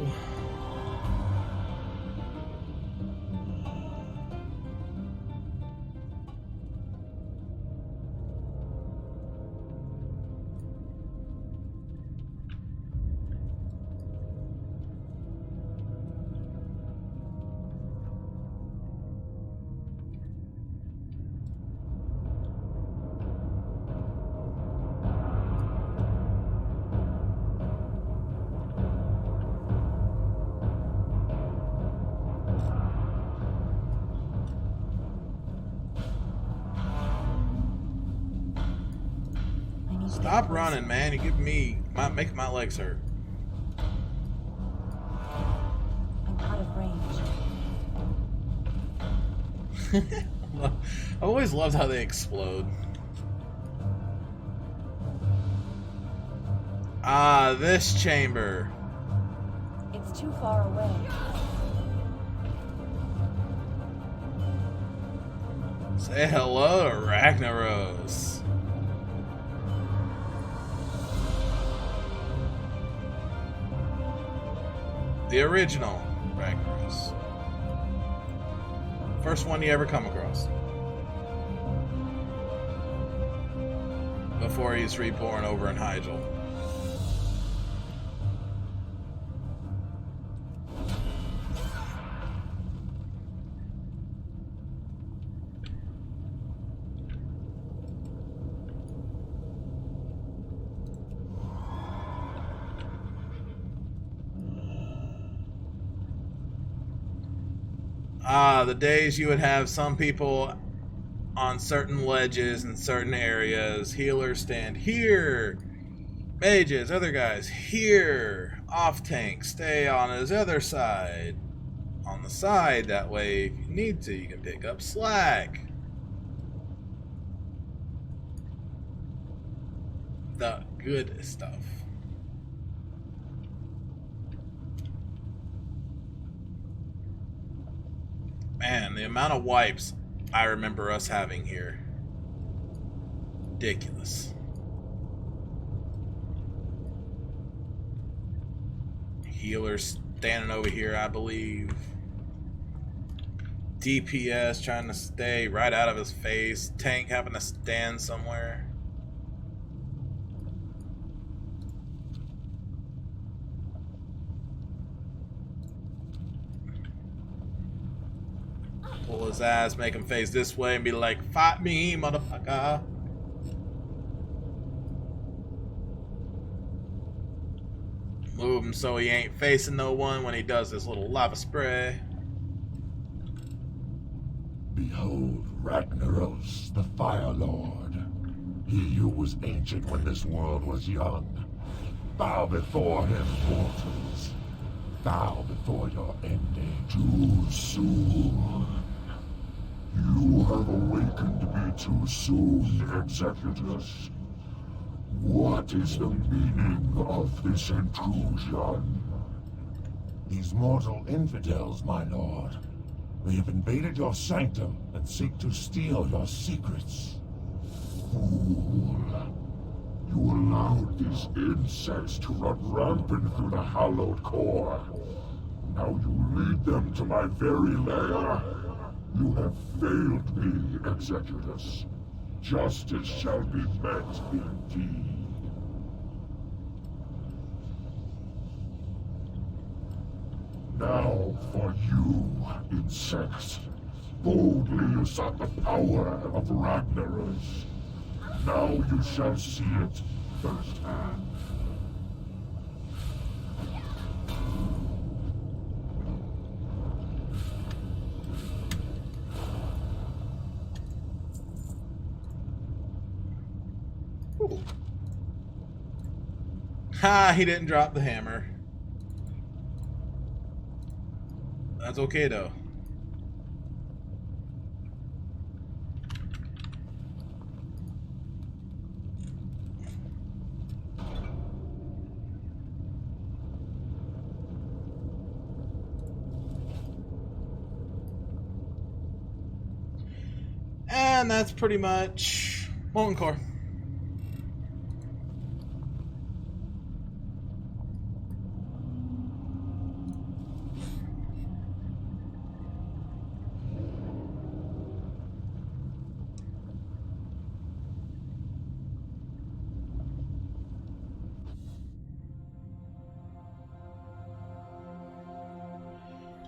Stop running, man. You give me making my legs hurt. I'm out of range. I always loved how they explode. Ah, this chamber. It's too far away. Say hello to Ragnaros. The original Ragnaros. First one you ever come across. Before he's reborn over in Hyjal. The days you would have some people on certain ledges in certain areas. Healers stand here. Mages, other guys here. Off tank, stay on his other side. On the side, that way if you need to, you can pick up slack. The good stuff. Man, the amount of wipes I remember us having here. Ridiculous. Healer standing over here, I believe. DPS trying to stay right out of his face. Tank having to stand somewhere. Pull his ass, make him face this way, and be like, "Fight me, motherfucker." Move him so he ain't facing no one when he does his little lava spray. Behold Ragnaros, the Fire Lord. He who was ancient when this world was young. Bow before him, mortals. Bow before your ending. Too soon. You have awakened me too soon, Executors. What is the meaning of this intrusion? These mortal infidels, my lord. They have invaded your sanctum and seek to steal your secrets. Fool. You allowed these insects to run rampant through the hallowed core. Now you lead them to my very lair. You have failed me, Executors. Justice shall be met indeed. Now for you, insects. Boldly you sought the power of Ragnaros. Now you shall see it firsthand. Ha, he didn't drop the hammer. That's okay though. And that's pretty much Molten Core.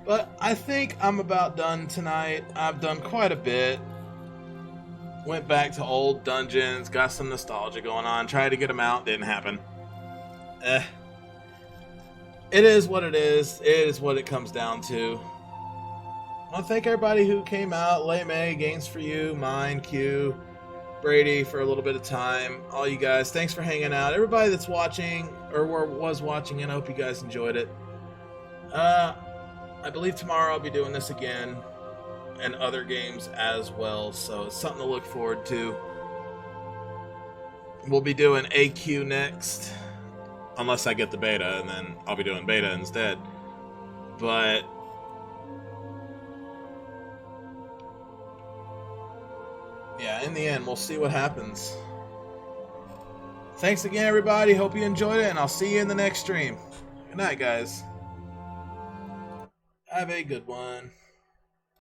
But I think I'm about done tonight. I've done quite a bit. Went back to old dungeons, got some nostalgia going on, tried to get them out, didn't happen. It is what it is. It is what it comes down to. I want to thank everybody who came out. Lay May, Games for You, Mine, Q, Brady for a little bit of time. All you guys, thanks for hanging out. Everybody that's watching, or was watching, and I hope you guys enjoyed it. I believe tomorrow I'll be doing this again, and other games as well, so it's something to look forward to. We'll be doing AQ next, unless I get the beta, and then I'll be doing beta instead. But yeah, in the end, we'll see what happens. Thanks again, everybody. Hope you enjoyed it, and I'll see you in the next stream. Good night, guys. Have a good one.